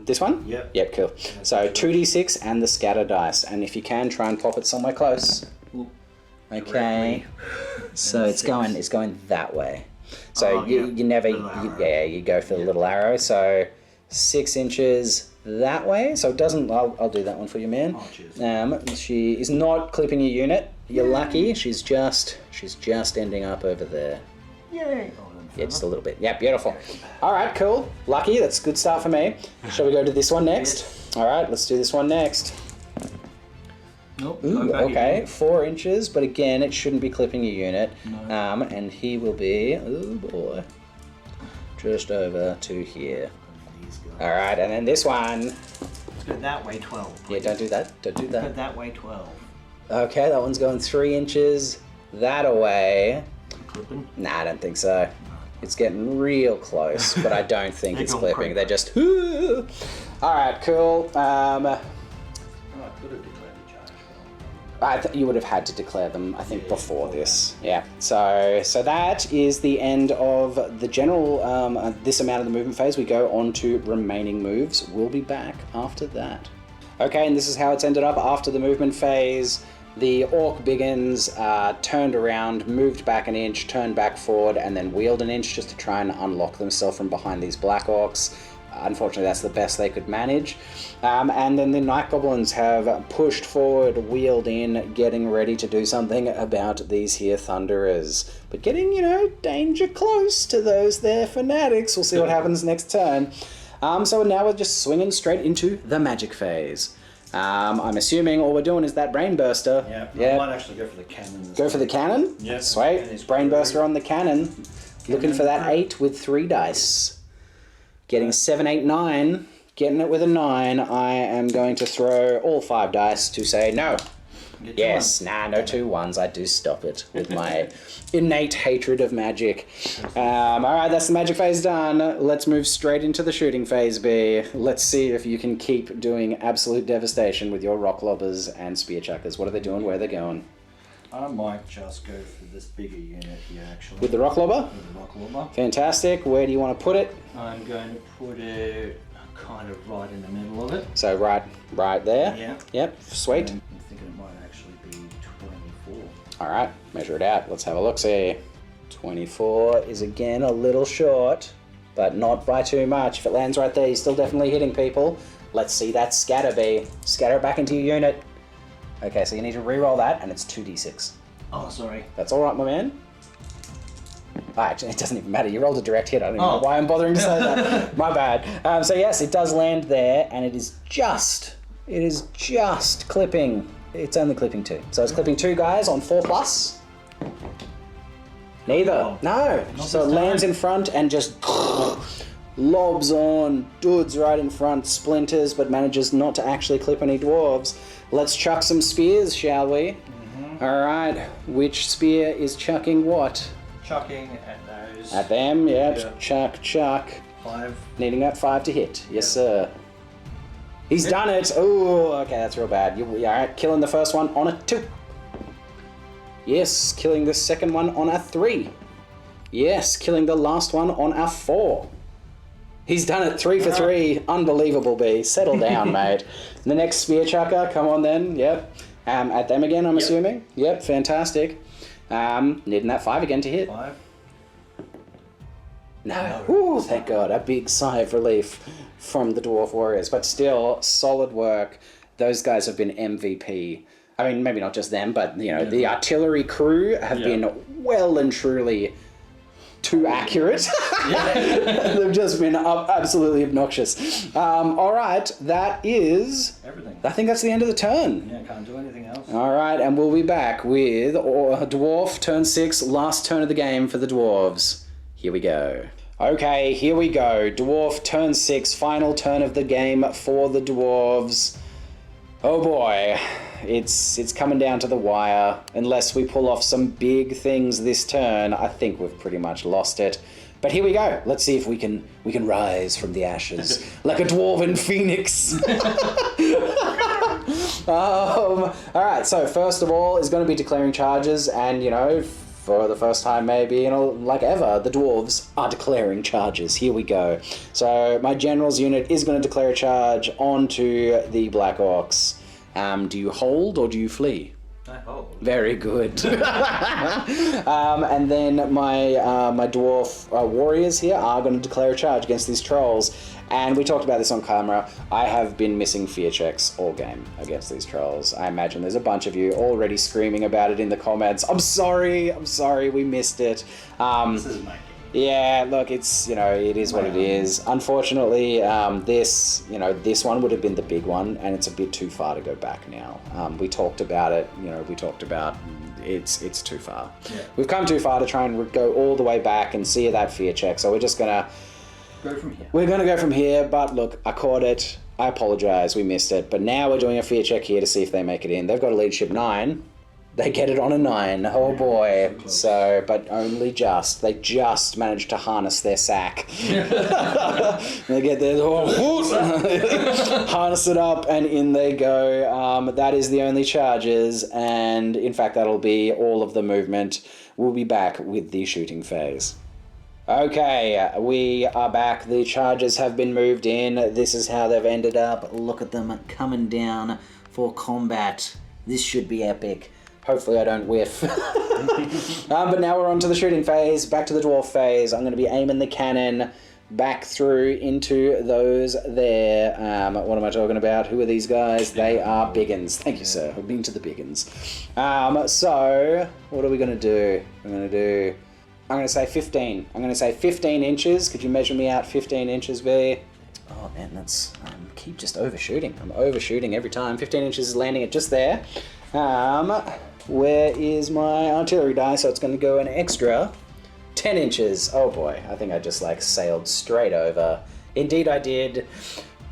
This one? Yep. Yep, cool. So 2d6 and the scatter dice, and if you can, try and pop it somewhere close. Ooh. Okay. So it's going that way. So you go for the little arrow. So 6 inches that way. So it doesn't. I'll do that one for you, man. Oh, cheers. She is not clipping your unit. You're lucky. She's just ending up over there. Yay. Yeah, just a little bit. Yeah, beautiful. All right, cool. Lucky. That's a good start for me. Shall we go to this one next? Yes. All right, let's do this one next. Nope. Ooh, okay, 4 inches, but again, it shouldn't be clipping your unit. No. And he will be, oh boy, just over to here. All right, and then this one. Let's go that way, 12. Yeah, don't do that. Don't do Go that. that way, 12. Okay, that one's going 3 inches that away. Clipping? Nah, I don't think so. It's getting real close, but I don't think it's clipping. Crazy. They're just. All right, cool. I could have declared a charge. You would have had to declare them, I think, before this. Yeah. So that is the end of the general. This amount of the movement phase. We go on to remaining moves. We'll be back after that. Okay, and this is how it's ended up after the movement phase. The Orc Biggins turned around, moved back an inch, turned back forward, and then wheeled an inch just to try and unlock themselves from behind these Black Orcs. Unfortunately, that's the best they could manage. And then the Night Goblins have pushed forward, wheeled in, getting ready to do something about these here Thunderers. But getting, danger close to those there Fanatics. We'll see what happens next turn. So now we're just swinging straight into the magic phase. I'm assuming all we're doing is that brain burster. Yeah. I might actually go for the cannon. Go for the cannon? Yeah. Sweet. Brain burster on the cannon. Looking for that 8 with 3 dice. Getting 7, 8, 9. Getting it with a 9. I am going to throw all 5 dice to say no. Yes, no 2 1s. I do stop it with my innate hatred of magic. Alright, that's the magic phase done. Let's move straight into the shooting phase, B. Let's see if you can keep doing absolute devastation with your rock lobbers and spear chuckers. What are they doing? Where are they going? I might just go for this bigger unit here, actually. With the rock lobber? With the rock lobber. Fantastic. Where do you want to put it? I'm going to put it kind of right in the middle of it. So right there? Yeah. Yep, sweet. I'm thinking it might actually be 24. Alright, measure it out. Let's have a look-see. 24 is again a little short, but not by too much. If it lands right there, you're still definitely hitting people. Let's see that scatter, B. Scatter it back into your unit. Okay, so you need to re-roll that, and it's 2d6. Oh, sorry. That's alright, my man. Actually, it doesn't even matter. You rolled a direct hit. I don't even know why I'm bothering to say that. My bad. So yes, it does land there, and it is just clipping. It's only clipping 2. So it's clipping 2 guys on 4+. Neither. Oh, No. So it lands in front and just lobs on dudes right in front, splinters, but manages not to actually clip any dwarves. Let's chuck some spears, shall we? Mm-hmm. Alright, which spear is chucking what? Chucking at those. At them, yep. Yeah. Chuck. 5. Needing that 5 to hit. Yes, sir. He's done it! Oh, okay, that's real bad. Alright, killing the first one on a 2. Yes, killing the second one on a 3. Yes, killing the last one on a 4. He's done it 3 for 3. Unbelievable, B. Settle down, mate. The next spear chucker, come on then. Yep. At them again, I'm assuming. Yep, fantastic. Needing that 5 again to hit. 5. No. Ooh, thank God. A big sigh of relief from the Dwarf Warriors. But still, solid work. Those guys have been MVP I mean, maybe not just them, but, you know, the artillery crew have been well and truly too accurate. They've just been absolutely obnoxious. All right, that is... everything. I think that's the end of the turn. Yeah, can't do anything else. All right, and we'll be back with Dwarf Turn 6, last turn of the game for the Dwarves. Here we go. Okay, here we go. Dwarf Turn 6, final turn of the game for the Dwarves. Oh boy, it's coming down to the wire. Unless we pull off some big things this turn, I think we've pretty much lost it. But here we go. Let's see if we can rise from the ashes like a dwarven phoenix. All right, so first of all is going to be declaring charges, and you know, for the first time maybe, you know, like ever, the dwarves are declaring charges. Here we go. So my general's unit is going to declare a charge onto the Black Orcs. Do you hold or do you flee? I hold. Very good. And then my dwarf warriors here are going to declare a charge against these trolls. And we talked about this on camera. I have been missing fear checks all game against these trolls. I imagine there's a bunch of you already screaming about it in the comments. I'm sorry, we missed it. This is my game. Yeah, look, it's, you know, it is what it is. Unfortunately, this one would have been the big one, and it's a bit too far to go back now. We talked about it, you know, it's too far. Yeah. We've come too far to try and go all the way back and see that fear check, so we're just gonna... go from here. We're gonna go from here, but look, I caught it. I apologize, we missed it, but now we're doing a fear check here to see if they make it in. They've got a leadership 9. They get it on a 9. Oh boy. So, but only just. They just managed to harness their sack. They get their... harness it up, and in they go. That is the only charges, and in fact that'll be all of the movement. We'll be back with the shooting phase. Okay, we are back. The charges have been moved in. This is how they've ended up. Look at them coming down for combat. This should be epic. Hopefully I don't whiff. But now we're on to the shooting phase, back to the dwarf phase. I'm going to be aiming the cannon back through into those there. What am I talking about? Who are these guys? They are biggins. Thank you, sir. We've been to the biggins. So, what are we going to do? I'm going to say 15. I'm going to say 15 inches. Could you measure me out 15 inches, B? Oh man, that's... I keep just overshooting. I'm overshooting every time. 15 inches is landing it just there. Where is my artillery die? So it's going to go an extra 10 inches. Oh boy, I think I just like sailed straight over. Indeed I did.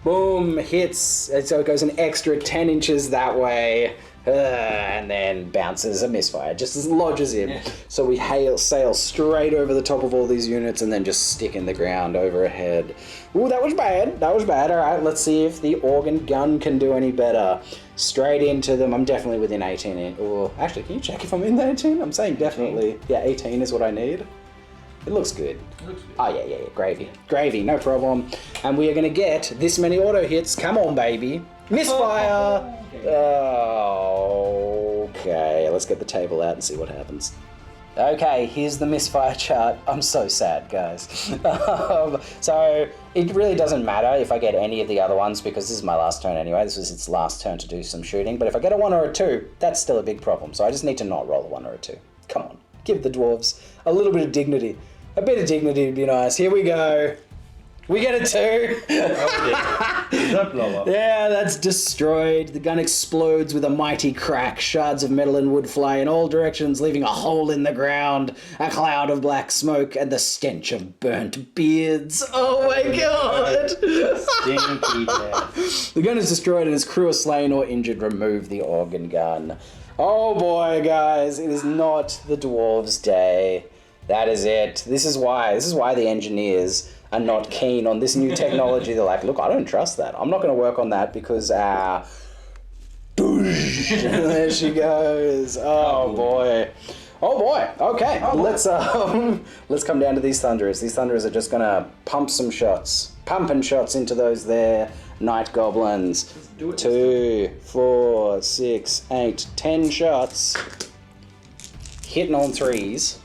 Boom, hits. And so it goes an extra 10 inches that way. And then bounces a misfire, just as lodges in. Yeah. So we sail straight over the top of all these units and then just stick in the ground overhead. Ooh, that was bad. All right, let's see if the organ gun can do any better. Straight into them. I'm definitely within 18. Or actually, can you check if I'm in the 18? I'm saying definitely. Yeah, 18 is what I need. It looks good. Oh, yeah. Gravy, no problem. And we are going to get this many auto hits. Come on, baby. Misfire! Okay, let's get the table out and see what happens. Okay, here's the misfire chart. I'm so sad, guys. So, it really doesn't matter if I get any of the other ones, because this is my last turn anyway. This was its last turn to do some shooting. But if I get a 1 or a 2, that's still a big problem. So I just need to not roll a 1 or a 2. Come on, give the dwarves a little bit of dignity. A bit of dignity would be nice. Here we go. We get a 2. Does that blow up? Yeah, that's destroyed. The gun explodes with a mighty crack. Shards of metal and wood fly in all directions, leaving a hole in the ground, a cloud of black smoke, and the stench of burnt beards. Oh my god! Stinky death. The gun is destroyed and its crew are slain or injured. Remove the organ gun. Oh boy, guys, it is not the dwarves' day. That is it. This is why the engineers are not keen on this new technology. They're like, look, I don't trust that. I'm not going to work on that because there she goes. Oh boy. Okay. Let's come down to these thunderers. These thunderers are just going to pump some shots. Pumping shots into those there night goblins. Let's do it. 2, 4, 6, 8, 10 shots. Hitting on 3s.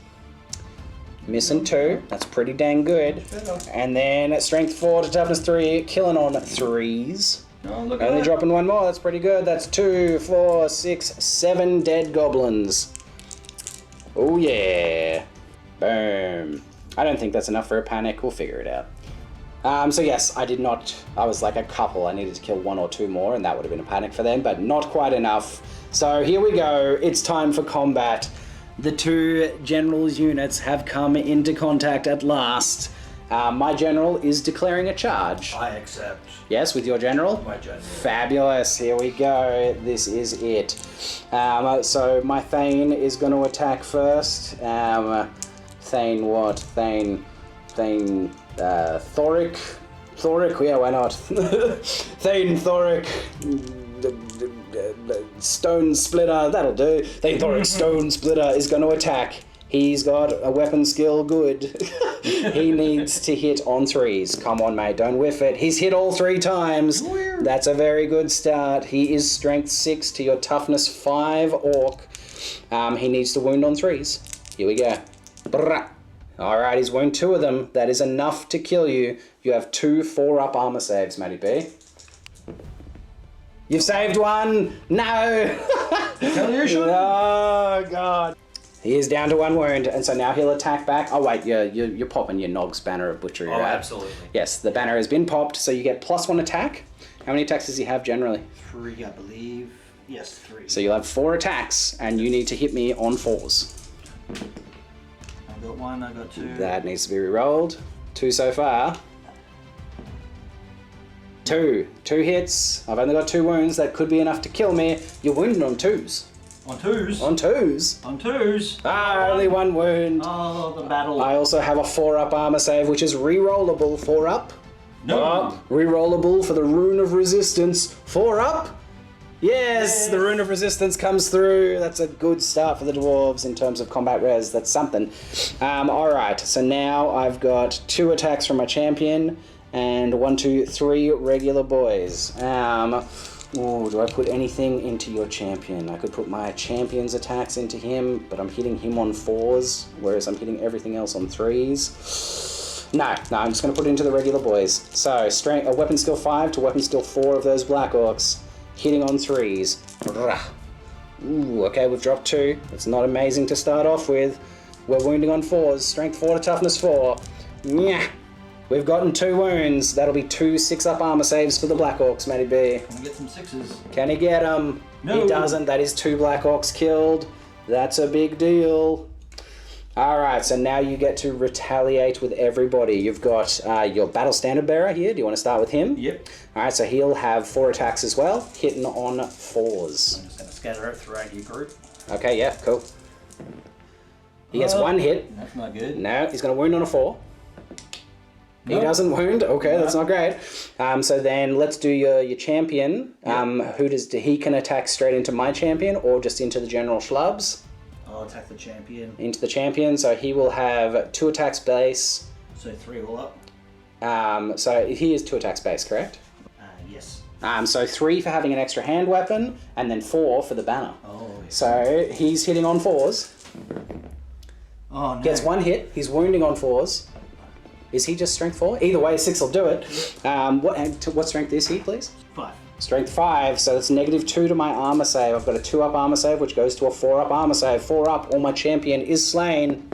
Missing 2, that's pretty dang good. And then strength 4 to toughness 3, killing on 3s. Oh, look at Only that. dropping one more. That's pretty good. That's 2, 4, 6, 7 dead goblins. Oh yeah. Boom. I don't think that's enough for a panic. We'll figure it out. So yes, I did not. I was like a couple. I needed to kill 1 or 2 more, and that would have been a panic for them, but not quite enough. So here we go. It's time for combat. The 2 generals' units have come into contact at last. My general is declaring a charge. I accept. Yes, with your general? My general. Fabulous. Here we go. This is it. So my Thane is going to attack first. Thane what? Thane, Thoric? Thoric? Yeah, why not? Thane, Thoric, Stone Splitter, that'll do. Thane, Thoric, Stone Splitter is going to attack. He's got a weapon skill good. He needs to hit on 3s. Come on, mate, don't whiff it. He's hit all 3 times. Weird. That's a very good start. He is strength 6 to your toughness 5 orc. He needs to wound on 3s. Here we go. Brrrah. Alright, he's wound 2 of them. That is enough to kill you. You have 2 4-up armor saves, Matty B. You've saved 1! No! Tell you should. Oh, God. He is down to 1 wound, and so now he'll attack back. Oh, wait, you're popping your Nog's banner of butchery, Oh, right? absolutely. Yes, the banner has been popped, so you get +1 attack. How many attacks does he have generally? 3, I believe. Yes, 3. So you'll have 4 attacks, and you need to hit me on 4s. I got 1, I got 2. That needs to be re-rolled. 2 so far. 2 hits. I've only got 2 wounds. That could be enough to kill me. You're wounded on 2s. On 2s? On 2s? On 2s? Only 1 wound. Oh, the battle. I also have a 4-up armor save, which is re-rollable. 4-up. No. Up. Re-rollable for the Rune of Resistance. 4-up. Yes, the Rune of Resistance comes through. That's a good start for the Dwarves in terms of combat res. That's something. Alright, so now I've got 2 attacks from my champion and 1, 2, 3 regular boys. Do I put anything into your champion? I could put my champion's attacks into him, but I'm hitting him on 4s, whereas I'm hitting everything else on 3s. No, I'm just going to put it into the regular boys. So, strength, weapon skill 5 to weapon skill 4 of those Black Orcs. Hitting on 3s. Ooh, okay, we've dropped 2. It's not amazing to start off with. We're wounding on 4s. Strength 4 to toughness 4. Yeah. We've gotten 2 wounds. That'll be 2 6-up armor saves for the Black Orcs, Matty B. Can we get some 6s? Can he get them? No. He doesn't. That is 2 Black Orcs killed. That's a big deal. Alright, so now you get to retaliate with everybody. You've got your Battle Standard Bearer here. Do you want to start with him? Yep. Alright, so he'll have 4 attacks as well, hitting on 4s. I'm just going to scatter it throughout your group. Okay, yeah, cool. He gets 1 hit. That's not good. No, he's going to wound on a 4. He No. doesn't wound. Okay, No. that's not great. So then let's do your champion. He can attack straight into my champion or just into the general schlubs. I'll attack the champion. Into the champion, so he will have 2 attacks base. So 3 all up. So he is 2 attacks base, correct? Yes. So 3 for having an extra hand weapon, and then 4 for the banner. Oh, yes. So he's hitting on 4s. Oh, no. Gets 1 hit. He's wounding on 4s. Is he just strength 4? Either way, 6 will do it. What strength is he, please? 5. Strength 5, so that's -2 to my armor save. I've got a 2-up armor save, which goes to a 4-up armor save. 4-up, or my champion is slain.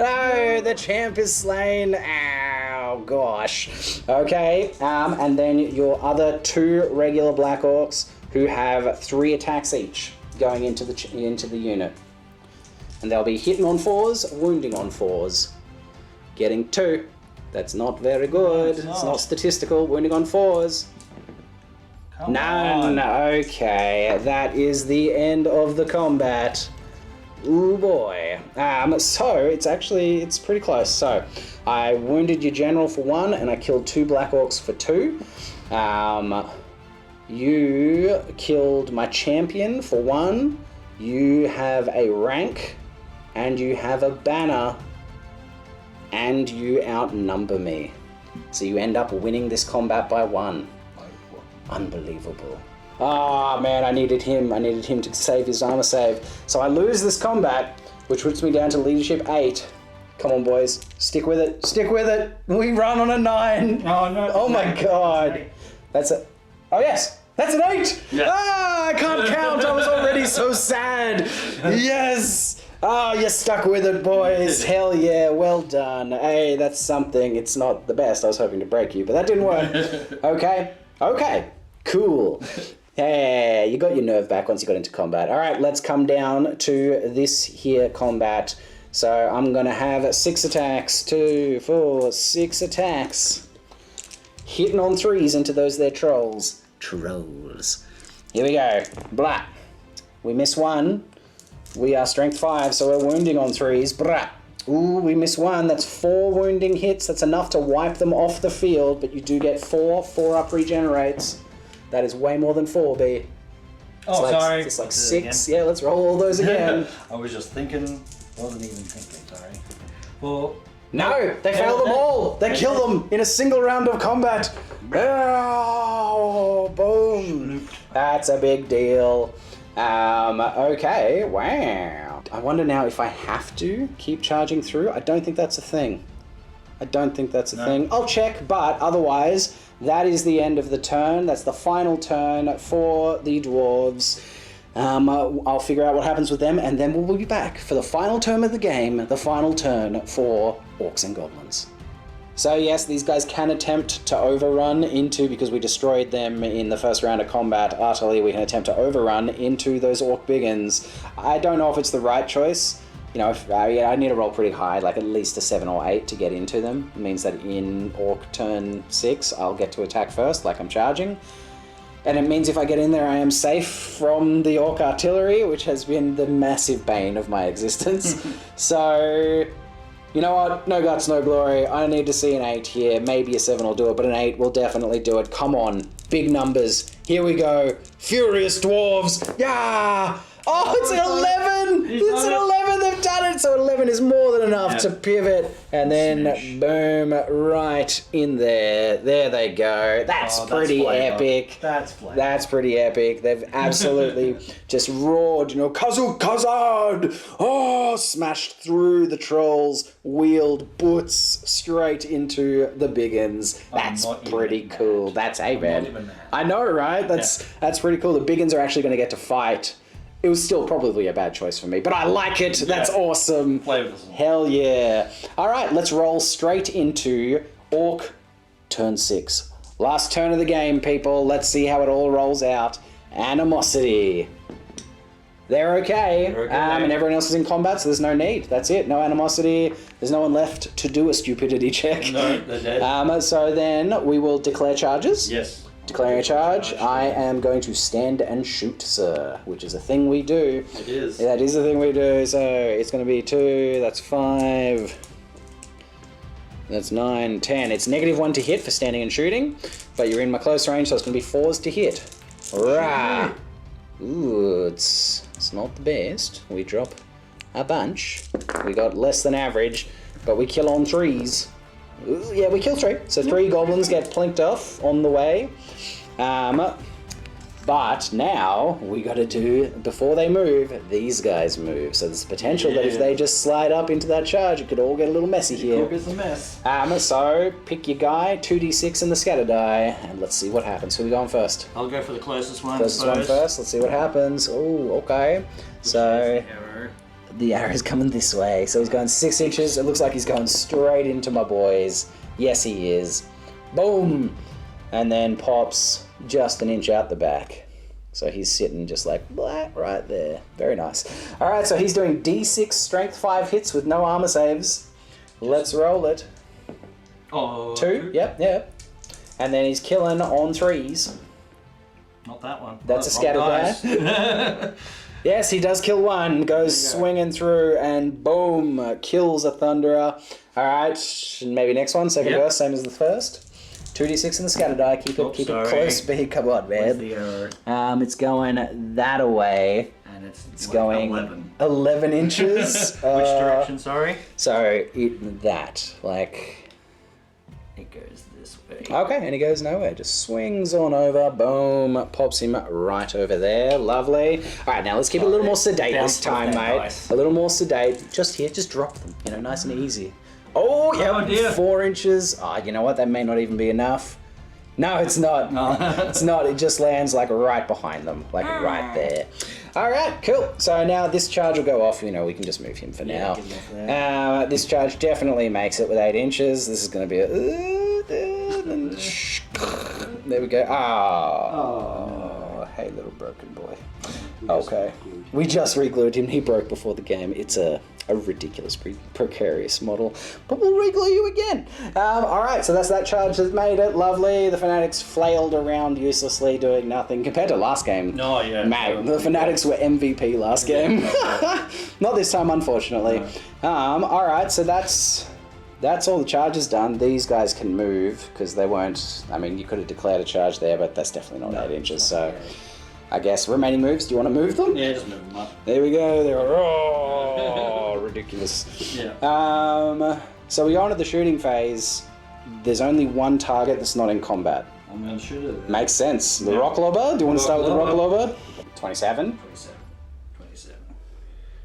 Oh, the champ is slain. Ow, gosh. Okay, and then your other 2 regular Black Orcs who have 3 attacks each going into the unit. And they'll be hitting on 4s, wounding on 4s. Getting 2. That's not very good. No, it's not statistical. Wounding on 4s. Come None. on. Okay, that is the end of the combat. Ooh boy. So it's pretty close. So I wounded your general for 1, and I killed 2 Black Orcs for 2. You killed my champion for 1. You have a rank, and you have a banner, and you outnumber me. So you end up winning this combat by 1. Unbelievable. Ah, man, I needed him to save his armor save. So I lose this combat, which puts me down to leadership 8. Come on, boys. Stick with it. Stick with it. We run on a 9. Oh, no. Oh, my God. That's a... Oh, yes. That's an 8! Yeah. Ah, I can't count. I was already so sad. Yes. Oh, you stuck with it, boys. Hell yeah. Well done. Hey, that's something. It's not the best. I was hoping to break you, but that didn't work. Okay. Cool. Hey, you got your nerve back once you got into combat. All right, let's come down to this here combat. So I'm going to have 6 attacks. 2, 4, 6 attacks. Hitting on 3s into those there trolls. Trolls. Here we go. Blah. We miss 1. We are strength 5, so we're wounding on 3s. Blah. Ooh, we miss 1. That's 4 wounding hits. That's enough to wipe them off the field, but you do get 4. 4 up regenerates. That is way more than 4, B. Oh, sorry. It's like 6. Yeah, let's roll all those again. I was just thinking, wasn't even thinking, sorry. Well, no, they fail them all. They kill them in a single round of combat. Oh, boom. That's a big deal. Okay, wow. I wonder now if I have to keep charging through. I don't think that's a thing. I'll check, but otherwise, that is the end of the turn. That's the final turn for the dwarves. I'll figure out what happens with them, and then we'll be back for the final turn of the game, the final turn for orcs and goblins. So yes, these guys can attempt to overrun into, because we destroyed them in the first round of combat utterly, we can attempt to overrun into those orc biggins. I don't know if it's the right choice. You know, I need to roll pretty high, like at least a 7 or 8 to get into them. It means that in Ork Turn 6, I'll get to attack first, like I'm charging. And it means if I get in there, I am safe from the Orc artillery, which has been the massive bane of my existence. So, you know what? No guts, no glory. I need to see an 8 here. Maybe a 7 will do it, but an 8 will definitely do it. Come on. Big numbers. Here we go. Furious dwarves. Yeah! Oh, it's an 11! It's an 11! They've done it! So 11 is more than enough to pivot. And then, boom, right in there. There they go. That's pretty epic. That's pretty epic. They've absolutely just roared, you know, Kazoo Kazad! Oh, smashed through the trolls, wheeled boots straight into the biggins. That's pretty cool. That's man. I know, right? That's pretty cool. The biggins are actually going to get to fight. It was still probably a bad choice for me, but I like it. That's awesome. Hell yeah. All right, let's roll straight into Ork Turn 6. Last turn of the game, people. Let's see how it all rolls out. Animosity. They're okay. And everyone else is in combat, so there's no need. That's it. No animosity. There's no one left to do a stupidity check. No, they're dead. So then we will declare charges. Yes. Declaring a charge, I am going to stand and shoot, sir, which is a thing we do. It is. That is a thing we do, so it's going to be 2, that's 5, that's 9, 10. It's -1 to hit for standing and shooting, but you're in my close range, so it's going to be 4s to hit. Rah! Ooh, it's not the best. We drop a bunch. We got less than average, but we kill on 3s. Ooh, yeah, we kill 3. So 3 goblins get plinked off on the way. But now we got to do, before they move, these guys move. So there's potential that if they just slide up into that charge, it could all get a little messy here. It's a mess. So pick your guy, 2d6 and the scatter die, and let's see what happens. Who are we going first? I'll go for the closest one. Closest one first. Let's see what happens. Oh, okay. So the arrow's coming this way. So he's going 6 inches. It looks like he's going straight into my boys. Yes, he is. Boom! And then pops just an inch out the back. So he's sitting just like right there. Very nice. All right, so he's doing D6 strength 5 hits with no armor saves. Let's roll it. Oh, 2. Yep. And then he's killing on 3s. Not that one. That's a scatter die. Yes, he does kill 1, goes swinging through, and boom, kills a Thunderer. All right, maybe next one, second burst, same as the first. 2d6 in the scatter die, keep it close, B, come on, man. The error? It's going that away. And it's going 11 inches. Which direction, sorry? So, it goes this way. Okay, and he goes nowhere. Just swings on over. Boom. Pops him right over there. Lovely. All right, now let's keep it a little more sedate this time, mate. Dice. A little more sedate. Just here, just drop them. You know, nice and easy. Oh, yeah. 4 inches. Oh, you know what? That may not even be enough. No, it's not. It's not. It just lands like right behind them, like right there. All right, cool. So now this charge will go off. You know, we can just move him for now. get him off there. This charge definitely makes it with 8 inches. This is going to be a. There we go. Oh, hey, little broken boy. Okay. We just re-glued him. He broke before the game. It's a ridiculous, precarious model. But we'll re-glue you again. Alright, so that's that charge that's made it. Lovely. The Fanatics flailed around uselessly, doing nothing. Compared to last game. Oh, yeah. Mate, the Fanatics were MVP last game. Not this time, unfortunately. No. Alright, so that's all the charges done. These guys can move, because they weren't... I mean, you could have declared a charge there, but that's definitely not 8 inches, so... I guess remaining moves. Do you want to move them? Yeah, just move them up. There we go. They're ridiculous. Yeah. So we go on to the shooting phase. There's only one target that's not in combat. I'm going to shoot it. Makes sense. The rock lobber. Do you want to start with the rock lobber? 27. 27.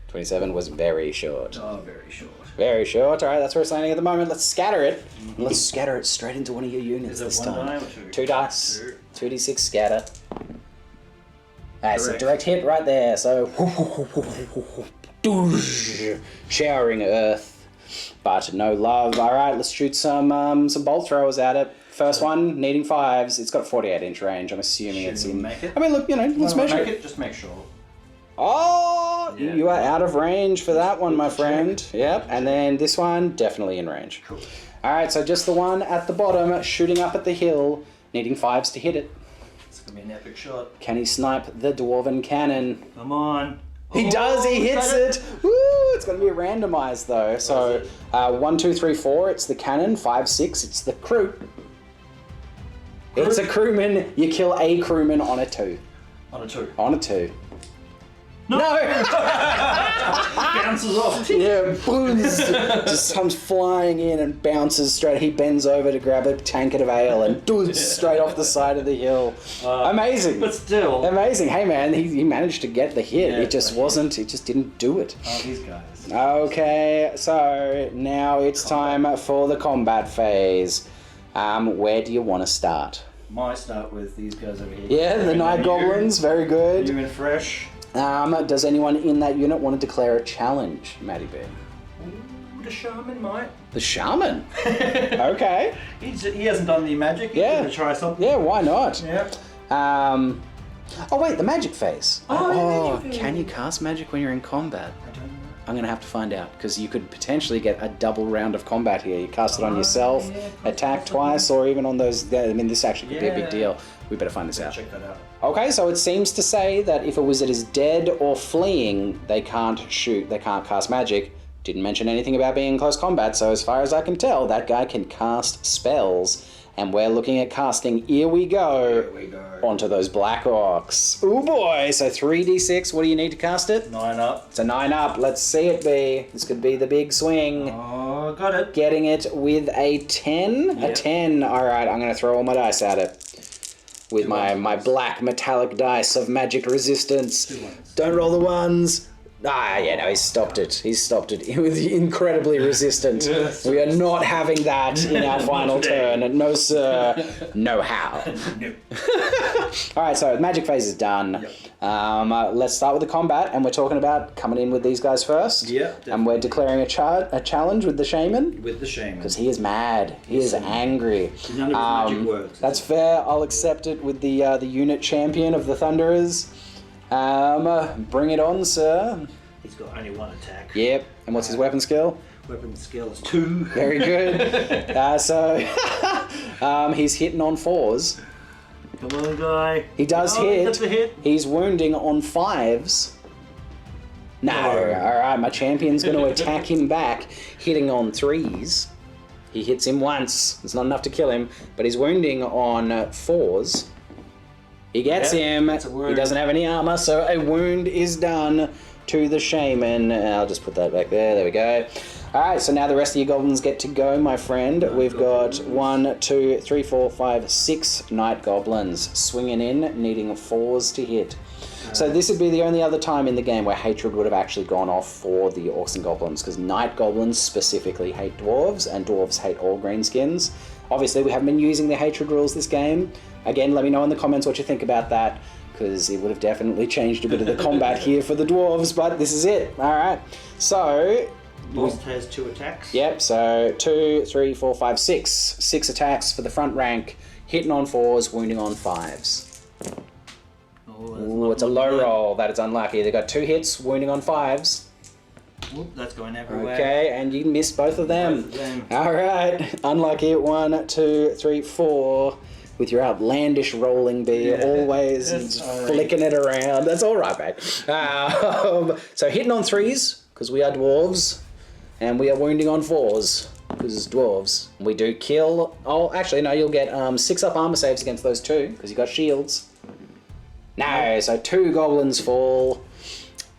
27 was very short. Oh, very short. Very short. All right, that's where it's landing at the moment. Let's scatter it. Let's scatter it straight into one of your units this time. Die or two? 2 dice. Two. 2d6 scatter. That's a Direct. direct hit right there, so showering earth, but no love. Alright, let's shoot some bolt throwers at it. First one, needing 5s. It's got 48-inch range, I'm assuming it's in... Make it? I mean, look, you know, let's measure it. Just make sure. Oh, Yeah. you are out of range for that one, my friend. Yep, and then this one, definitely in range. Cool. Alright, so just the one at the bottom, shooting up at the hill, needing 5s to hit it. It's going to be an epic shot. Can he snipe the Dwarven Cannon? Come on. He does, he hits it! Woo! It's going to be randomized though. So, 1, 2, 3, 4, it's the cannon. 5, 6, it's the crew. It's a crewman. You kill a crewman on a 2. On a 2. On a 2. No! Bounces off. Yeah, booms. Just comes flying in and bounces straight. He bends over to grab a tankard of ale and does straight off the side of the hill. Amazing. But still. Amazing. Hey man, he managed to get the hit. Yeah, It just wasn't, it just didn't do it. Oh, these guys. Okay, so now it's time for the combat phase. Where do you want to start? Might start with these guys over here. Yeah, the Night Goblins, very good. New and fresh. Does anyone in that unit want to declare a challenge, Matty B? Ooh, the Shaman might. The Shaman? Okay. He hasn't done any magic. He's Yeah. going to try something. Yeah, why not? Yeah. Oh wait, the magic phase. Oh, the magic phase. Can you cast magic when you're in combat? I don't know. I'm going to have to find out, because you could potentially get a double round of combat here. You cast it on yourself, yeah, attack possibly. twice, or even on those... I mean, this actually could be a big Yeah. deal. We better find this out. Check that out. Okay, so it seems to say that if a wizard is dead or fleeing, they can't shoot, they can't cast magic. Didn't mention anything about being in close combat, so as far as I can tell, that guy can cast spells. And we're looking at casting, here we go, Here we go. onto those Black Orcs. Ooh boy, so 3d6, what do you need to cast it? 9 up. It's a 9 up, let's see it be. This could be the big swing. Oh, got it. Getting it with a 10? A Yep. 10, alright, I'm going to throw all my dice at it. With my black metallic dice of magic resistance. 2 ones. Don't roll the ones. Ah, yeah, no, he's stopped it. He's stopped it. It was incredibly resistant. Yes. We are not having that in our final turn. No, sir. No how. No. Alright, so magic phase is done. Yep. Let's start with the combat, and we're talking about coming in with these guys first. Yeah, And we're declaring a challenge with the Shaman. With the Shaman. Because he is mad. He is angry. None of his magic works. That's fair. I'll accept it with the unit champion of the Thunderers. Bring it on, sir. He's got only 1 attack. Yep. And what's his weapon skill? Weapon skill is 2. Very good. He's hitting on 4s. Come on, guy. He does hit. That's a hit. He's wounding on 5s. No. Alright, my champion's going to attack him back, hitting on 3s. He hits him once. It's not enough to kill him, but he's wounding on 4s. He gets him. that's a wound. He doesn't have any armor, so a wound is done to the Shaman. I'll just put that back there. There we go. Alright, so now the rest of your goblins get to go, my friend. We've got 1, 2, 3, 4, 5, 6 Night Goblins swinging in, needing 4s to hit. So this would be the only other time in the game where hatred would have actually gone off for the Orcs and Goblins, because Night Goblins specifically hate Dwarves, and Dwarves hate all greenskins. Obviously, we haven't been using the hatred rules this game. Again, let me know in the comments what you think about that, because it would have definitely changed a bit of the combat here for the dwarves, but this is it. All right. So... Boss has 2 attacks. Yep, so 2, 3, 4, 5, 6. 6 attacks for the front rank, hitting on 4s, wounding on 5s. Ooh, it's a low roll. That is unlucky. They got 2 hits, wounding on 5s. Whoop, that's going everywhere. Okay, and you missed both of them. Both of them. All right, unlucky. 1, 2, 3, 4. With your outlandish rolling bee, always flicking it around. That's all right, mate. So hitting on 3s, because we are dwarves. And we are wounding on 4s, because it's dwarves. We do kill... Oh, actually, no, you'll get 6 up armor saves against those 2, because you got shields. No, so 2 goblins fall.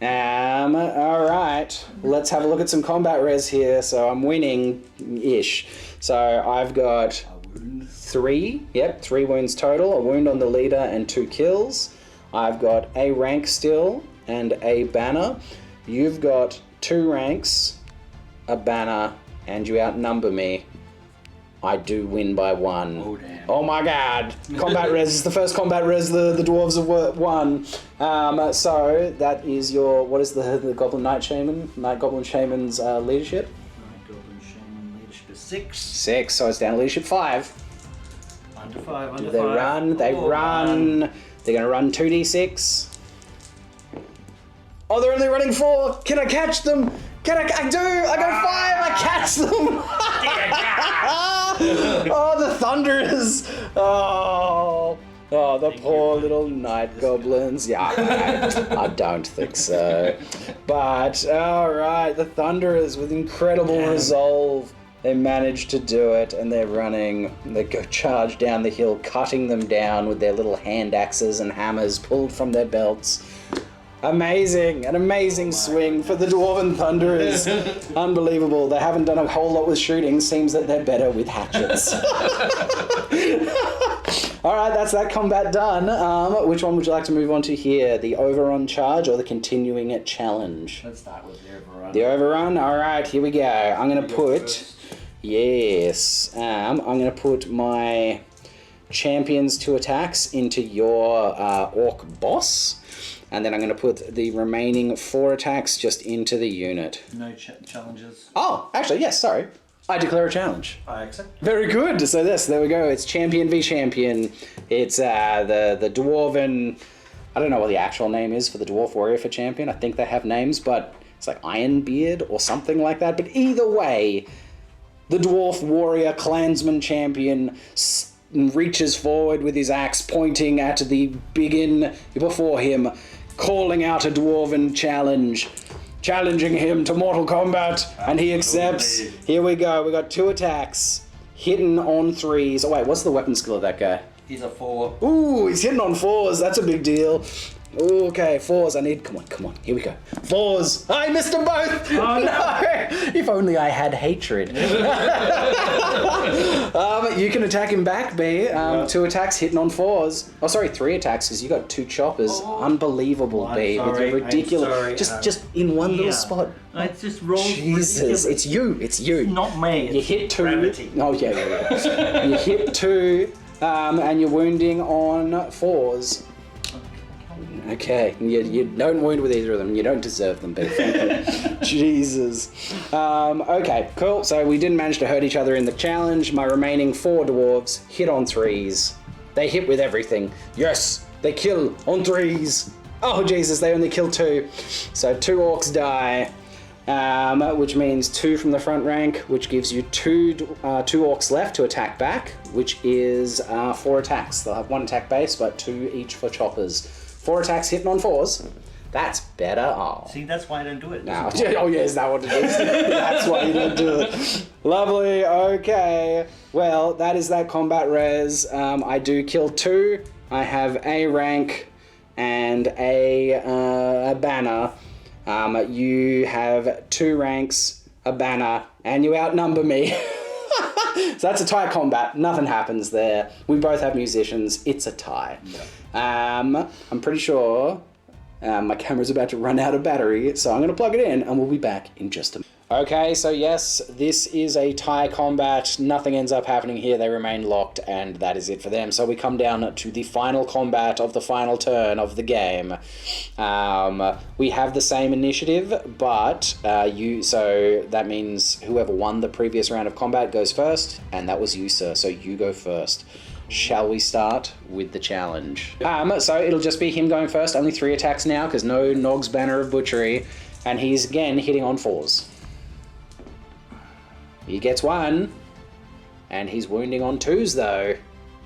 Alright, let's have a look at some combat res here. So I'm winning-ish. So I've got 3, 3 wounds total, a wound on the leader and 2 kills. I've got a rank still and a banner. You've got 2 ranks, a banner, and you outnumber me. I do win by 1. Oh, damn. Oh my god. Combat res is the first combat res the dwarves have won. So that is your, what is the Goblin Knight Shaman? Knight Goblin Shaman's leadership? Knight Goblin Shaman leadership is 6. 6, so it's down to leadership 5. Under 5, under 5. They run, they run. They're going to run 2d6. Oh, they're only running 4. Can I catch them? I do! I got 5! I catch them! Oh, the Thunderers! Oh, the poor little night goblins. Yeah, I don't think so. But, alright, the Thunderers with incredible resolve. They managed to do it, and they're running. They go charge down the hill, cutting them down with their little hand axes and hammers pulled from their belts. Amazing, an amazing swing for the Dwarven Thunderers. Unbelievable. They haven't done a whole lot with shooting. Seems that they're better with hatchets. All right, that's that combat done. Which one would you like to move on to here? The Overrun Charge or the Continuing Challenge? Let's start with the Overrun. The Overrun? All right, here we go. I'm going to put... Yes. I'm going to put my champions 2 attacks into your Orc boss. And then I'm going to put the remaining 4 attacks just into the unit. No challenges. Oh, actually, yes, sorry. I declare a challenge. I accept. Very good. So there we go. It's champion v champion. It's the Dwarven... I don't know what the actual name is for the Dwarf Warrior for champion. I think they have names, but it's like Ironbeard or something like that. But either way, the Dwarf Warrior Clansman champion reaches forward with his axe, pointing at the biggin before him, calling out a dwarven challenge, challenging him to mortal combat, and he accepts. Here we go. We got 2 attacks, hitting on 3s. Oh wait, what's the weapon skill of that guy? He's a 4. Ooh, he's hitting on 4s. That's a big deal. Ooh, okay, 4s. I need. Come on. Here we go. 4s. I missed them both. Oh, no. If only I had hatred. You can attack him back, B. 2 attacks hitting on 4s. Oh, sorry, 3 attacks because you got 2 choppers. Oh. Unbelievable, B. With your ridiculous. Just in one little spot. It's just rolls. Jesus, it's you. It's you. Not me. You hit 2. Gravity. Oh yeah. You hit 2, and you're wounding on 4s. Okay, you don't wound with either of them. You don't deserve them, but Jesus. Okay, cool. So we didn't manage to hurt each other in the challenge. My remaining 4 dwarves hit on 3s. They hit with everything. Yes, they kill on 3s. Oh, Jesus, they only kill 2. So 2 orcs die, which means 2 from the front rank, which gives you 2 orcs left to attack back, which is 4 attacks. They'll have 1 attack base, but 2 each for choppers. 4 attacks hitting on 4s. That's better. Oh. See, that's why I don't do it. No. Oh, yeah, is that what it is? That's why you don't do it. Lovely. Okay. Well, that is that combat res. I do kill 2. I have a rank and a banner. You have 2 ranks, a banner, and you outnumber me. So that's a tie combat. Nothing happens there. We both have musicians. It's a tie. Yeah. I'm pretty sure my camera's about to run out of battery, so I'm going to plug it in and we'll be back in just a minute. Okay, so yes, this is a tie combat. Nothing ends up happening here. They remain locked, and that is it for them. So we come down to the final combat of the final turn of the game. We have the same initiative, but so that means whoever won the previous round of combat goes first, and that was you, sir. So you go first. Shall we start with the challenge? So it'll just be him going first. Only 3 attacks now, because no Nog's Banner of Butchery, and he's again hitting on 4s. He gets 1, and he's wounding on 2s though.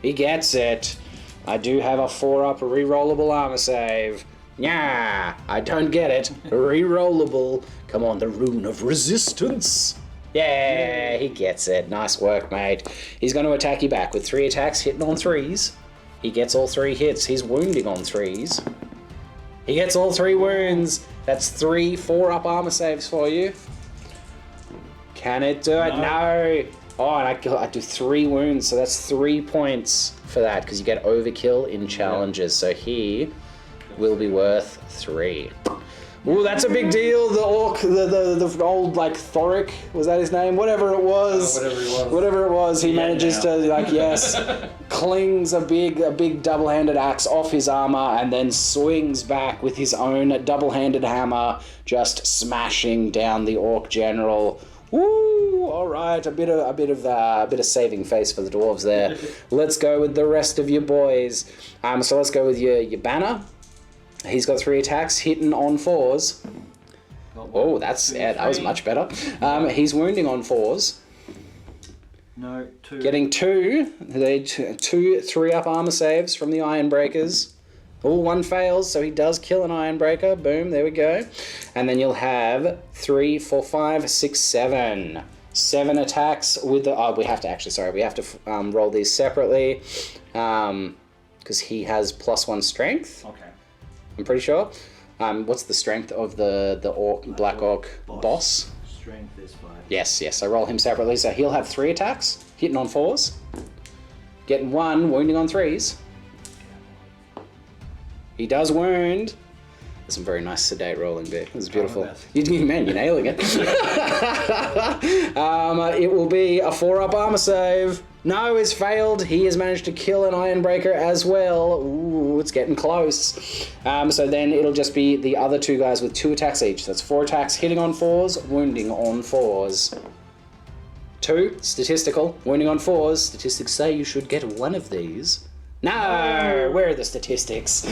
He gets it. I do have a 4-up rerollable armor save. Yeah, I don't get it. Rerollable. Come on, the Rune of Resistance. Yeah, he gets it. Nice work, mate. He's going to attack you back with 3 attacks, hitting on 3s. He gets all 3 hits. He's wounding on 3s. He gets all 3 wounds. That's 3 4-up armor saves for you. Can it do it? No. Oh, and I do 3 wounds, so that's 3 points for that, because you get overkill in challenges. So he will be worth 3. Ooh, that's a big deal. The orc, the old, like, Thoric, was that his name? Whatever it was. Whatever it was, he manages to, like, yes, clings a big double-handed axe off his armor and then swings back with his own double-handed hammer, just smashing down the orc general. Woo! All right, a bit of saving face for the dwarves there. Let's go with the rest of your boys. So let's go with your banner. He's got 3 attacks, hitting on 4s. Oh, that was much better. He's wounding on 4s. No, 2. Getting 2. They 2 3-up armor saves from the Iron Breakers. Oh, 1 fails, so he does kill an Iron Breaker. Boom, there we go. And then you'll have 3, 4, 5, 6, 7. 7 attacks with the... Oh, we have to roll these separately. Because he has +1 strength. Okay. I'm pretty sure. What's the strength of the Black Orc boss? Strength is 5. Yes. So roll him separately. So he'll have 3 attacks, hitting on 4s. Getting 1, wounding on 3s. He does wound. There's some very nice sedate rolling there. It was beautiful. You're nailing it. It will be a 4-up armor save. No, it's failed. He has managed to kill an Iron Breaker as well. Ooh, it's getting close. So then it'll just be the other 2 guys with 2 attacks each. That's 4 attacks, hitting on 4s, wounding on 4s. 2, statistical, wounding on 4s. Statistics say you should get 1 of these. No! Where are the statistics?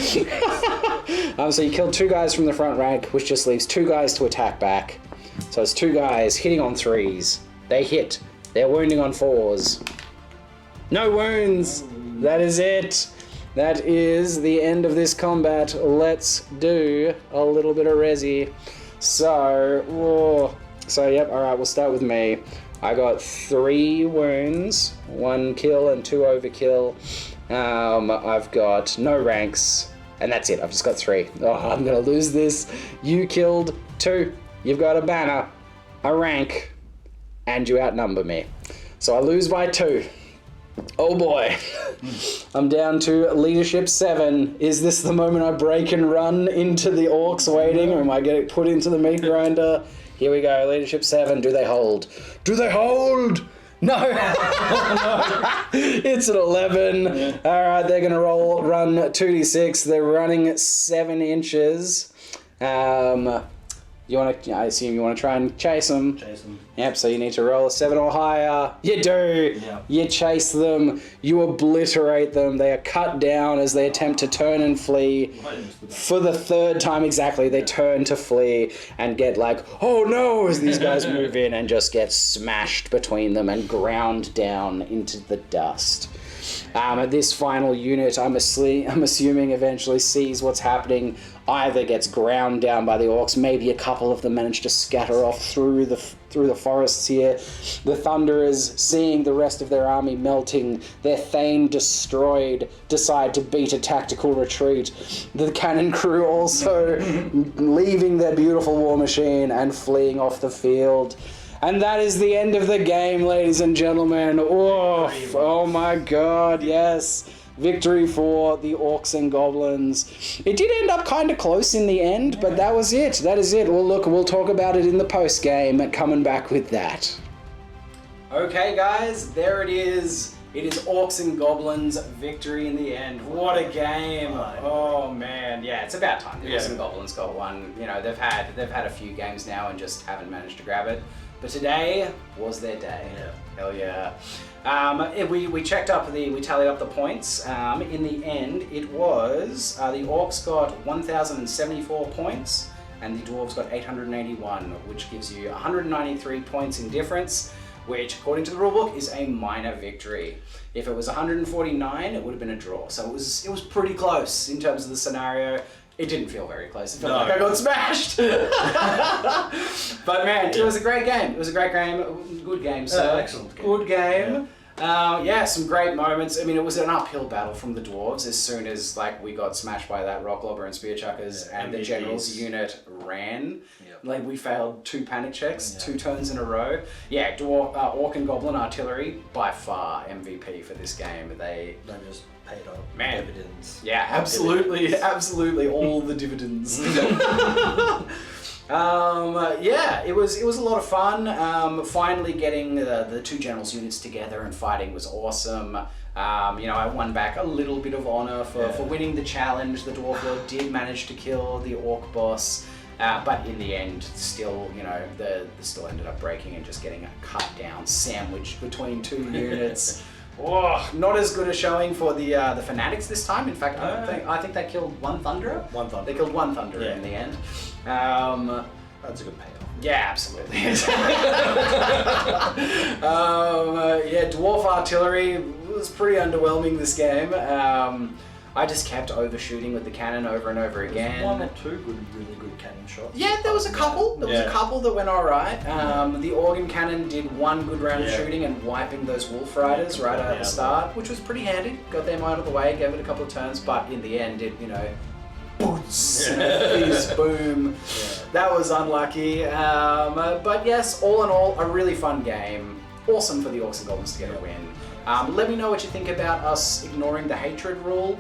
So you killed 2 guys from the front rank, which just leaves 2 guys to attack back. So it's 2 guys hitting on 3s. They hit. They're wounding on 4s. No wounds! That is it. That is the end of this combat. Let's do a little bit of resi. So yep, alright, we'll start with me. I got 3 wounds, 1 kill and 2 overkill. I've got no ranks, and that's it. I've just got 3. Oh, I'm gonna lose this. You killed 2. You've got a banner, a rank, and you outnumber me. So I lose by 2. Oh boy. I'm down to leadership 7. Is this the moment I break and run into the orcs waiting, or am I getting put into the meat grinder? Here we go, leadership 7. Do they hold? Do they hold? No. It's an 11. Yeah. All right, they're going to run 2d6. They're running 7 inches. I assume you want to try and chase them. Chase them. Yep, so you need to roll a 7 or higher. You do. Yep. You chase them. You obliterate them. They are cut down as they attempt to turn and flee. For the 3rd time exactly, they turn to flee and get like, oh no, as these guys move in and just get smashed between them and ground down into the dust. This final unit, I'm assuming, eventually sees what's happening, either gets ground down by the orcs, maybe a couple of them manage to scatter off through the forests here. The Thunderers, seeing the rest of their army melting, their Thane destroyed, decide to beat a tactical retreat. The cannon crew also leaving their beautiful war machine and fleeing off the field. And that is the end of the game, ladies and gentlemen. Oh my god, yes. Victory for the Orcs and Goblins. It did end up kind of close in the end, but that was it. That is it. Well, look, we'll talk about it in the post-game, coming back with that. Okay, guys, there it is. It is Orcs and Goblins victory in the end. What a game! Oh man, yeah, it's about time the Orcs and Goblins got one. You know, they've had a few games now and just haven't managed to grab it. But today was their day. Yeah. Hell yeah. We checked up we tallied up the points. In the end, it was the Orcs got 1,074 points and the Dwarves got 881, which gives you 193 points in difference, which according to the rulebook is a minor victory. If it was 149, it would have been a draw. So it was pretty close in terms of the scenario. It didn't feel very close. It felt like I got smashed. But man, it was a great game. It was a great game. Good game, sir. Excellent game. Good game. Some great moments. I mean, it was an uphill battle from the Dwarves as soon as we got smashed by that rock lobber and spear chuckers, and the general's unit ran. Like we failed 2 panic checks, 2 turns in a row. Yeah, Orc and Goblin artillery by far MVP for this game. They just paid off dividends. Yeah, absolutely, absolutely, all the dividends. It was a lot of fun. Finally getting the 2 generals units together and fighting was awesome. I won back a little bit of honor for winning the challenge. The Dwarf Lord did manage to kill the Orc boss. But in the end, still, the still ended up breaking and just getting a cut down sandwich between 2 units. Oh, not as good a showing for the Fanatics this time. In fact, I think they killed 1 Thunderer. 1 Thunderer. They killed 1 Thunderer in the end. That's a good payoff. Yeah, absolutely. Dwarf artillery was pretty underwhelming this game. I just kept overshooting with the cannon over and over again. 1 or 2 really good cannon shots. Yeah, there was a couple. There was a couple that went alright. The organ cannon did 1 good round of shooting and wiping those wolf riders right out at the start, which was pretty handy. Got them out of the way, gave it a couple of turns, but in the end, it boots, fizz, boom. That was unlucky. But yes, all in all, a really fun game. Awesome for the Orcs and Goblins to get a win. Let me know what you think about us ignoring the hatred rule.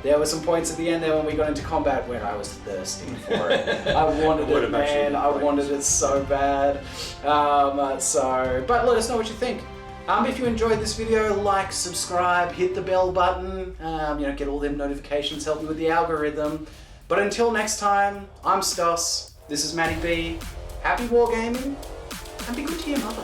There were some points at the end there when we got into combat where I was thirsting for it. I wanted it, man. I wanted it so bad. But let us know what you think. If you enjoyed this video, like, subscribe, hit the bell button. Get all them notifications, help me with the algorithm. But until next time, I'm Stos. This is Matty B. Happy wargaming, and be good to your mother.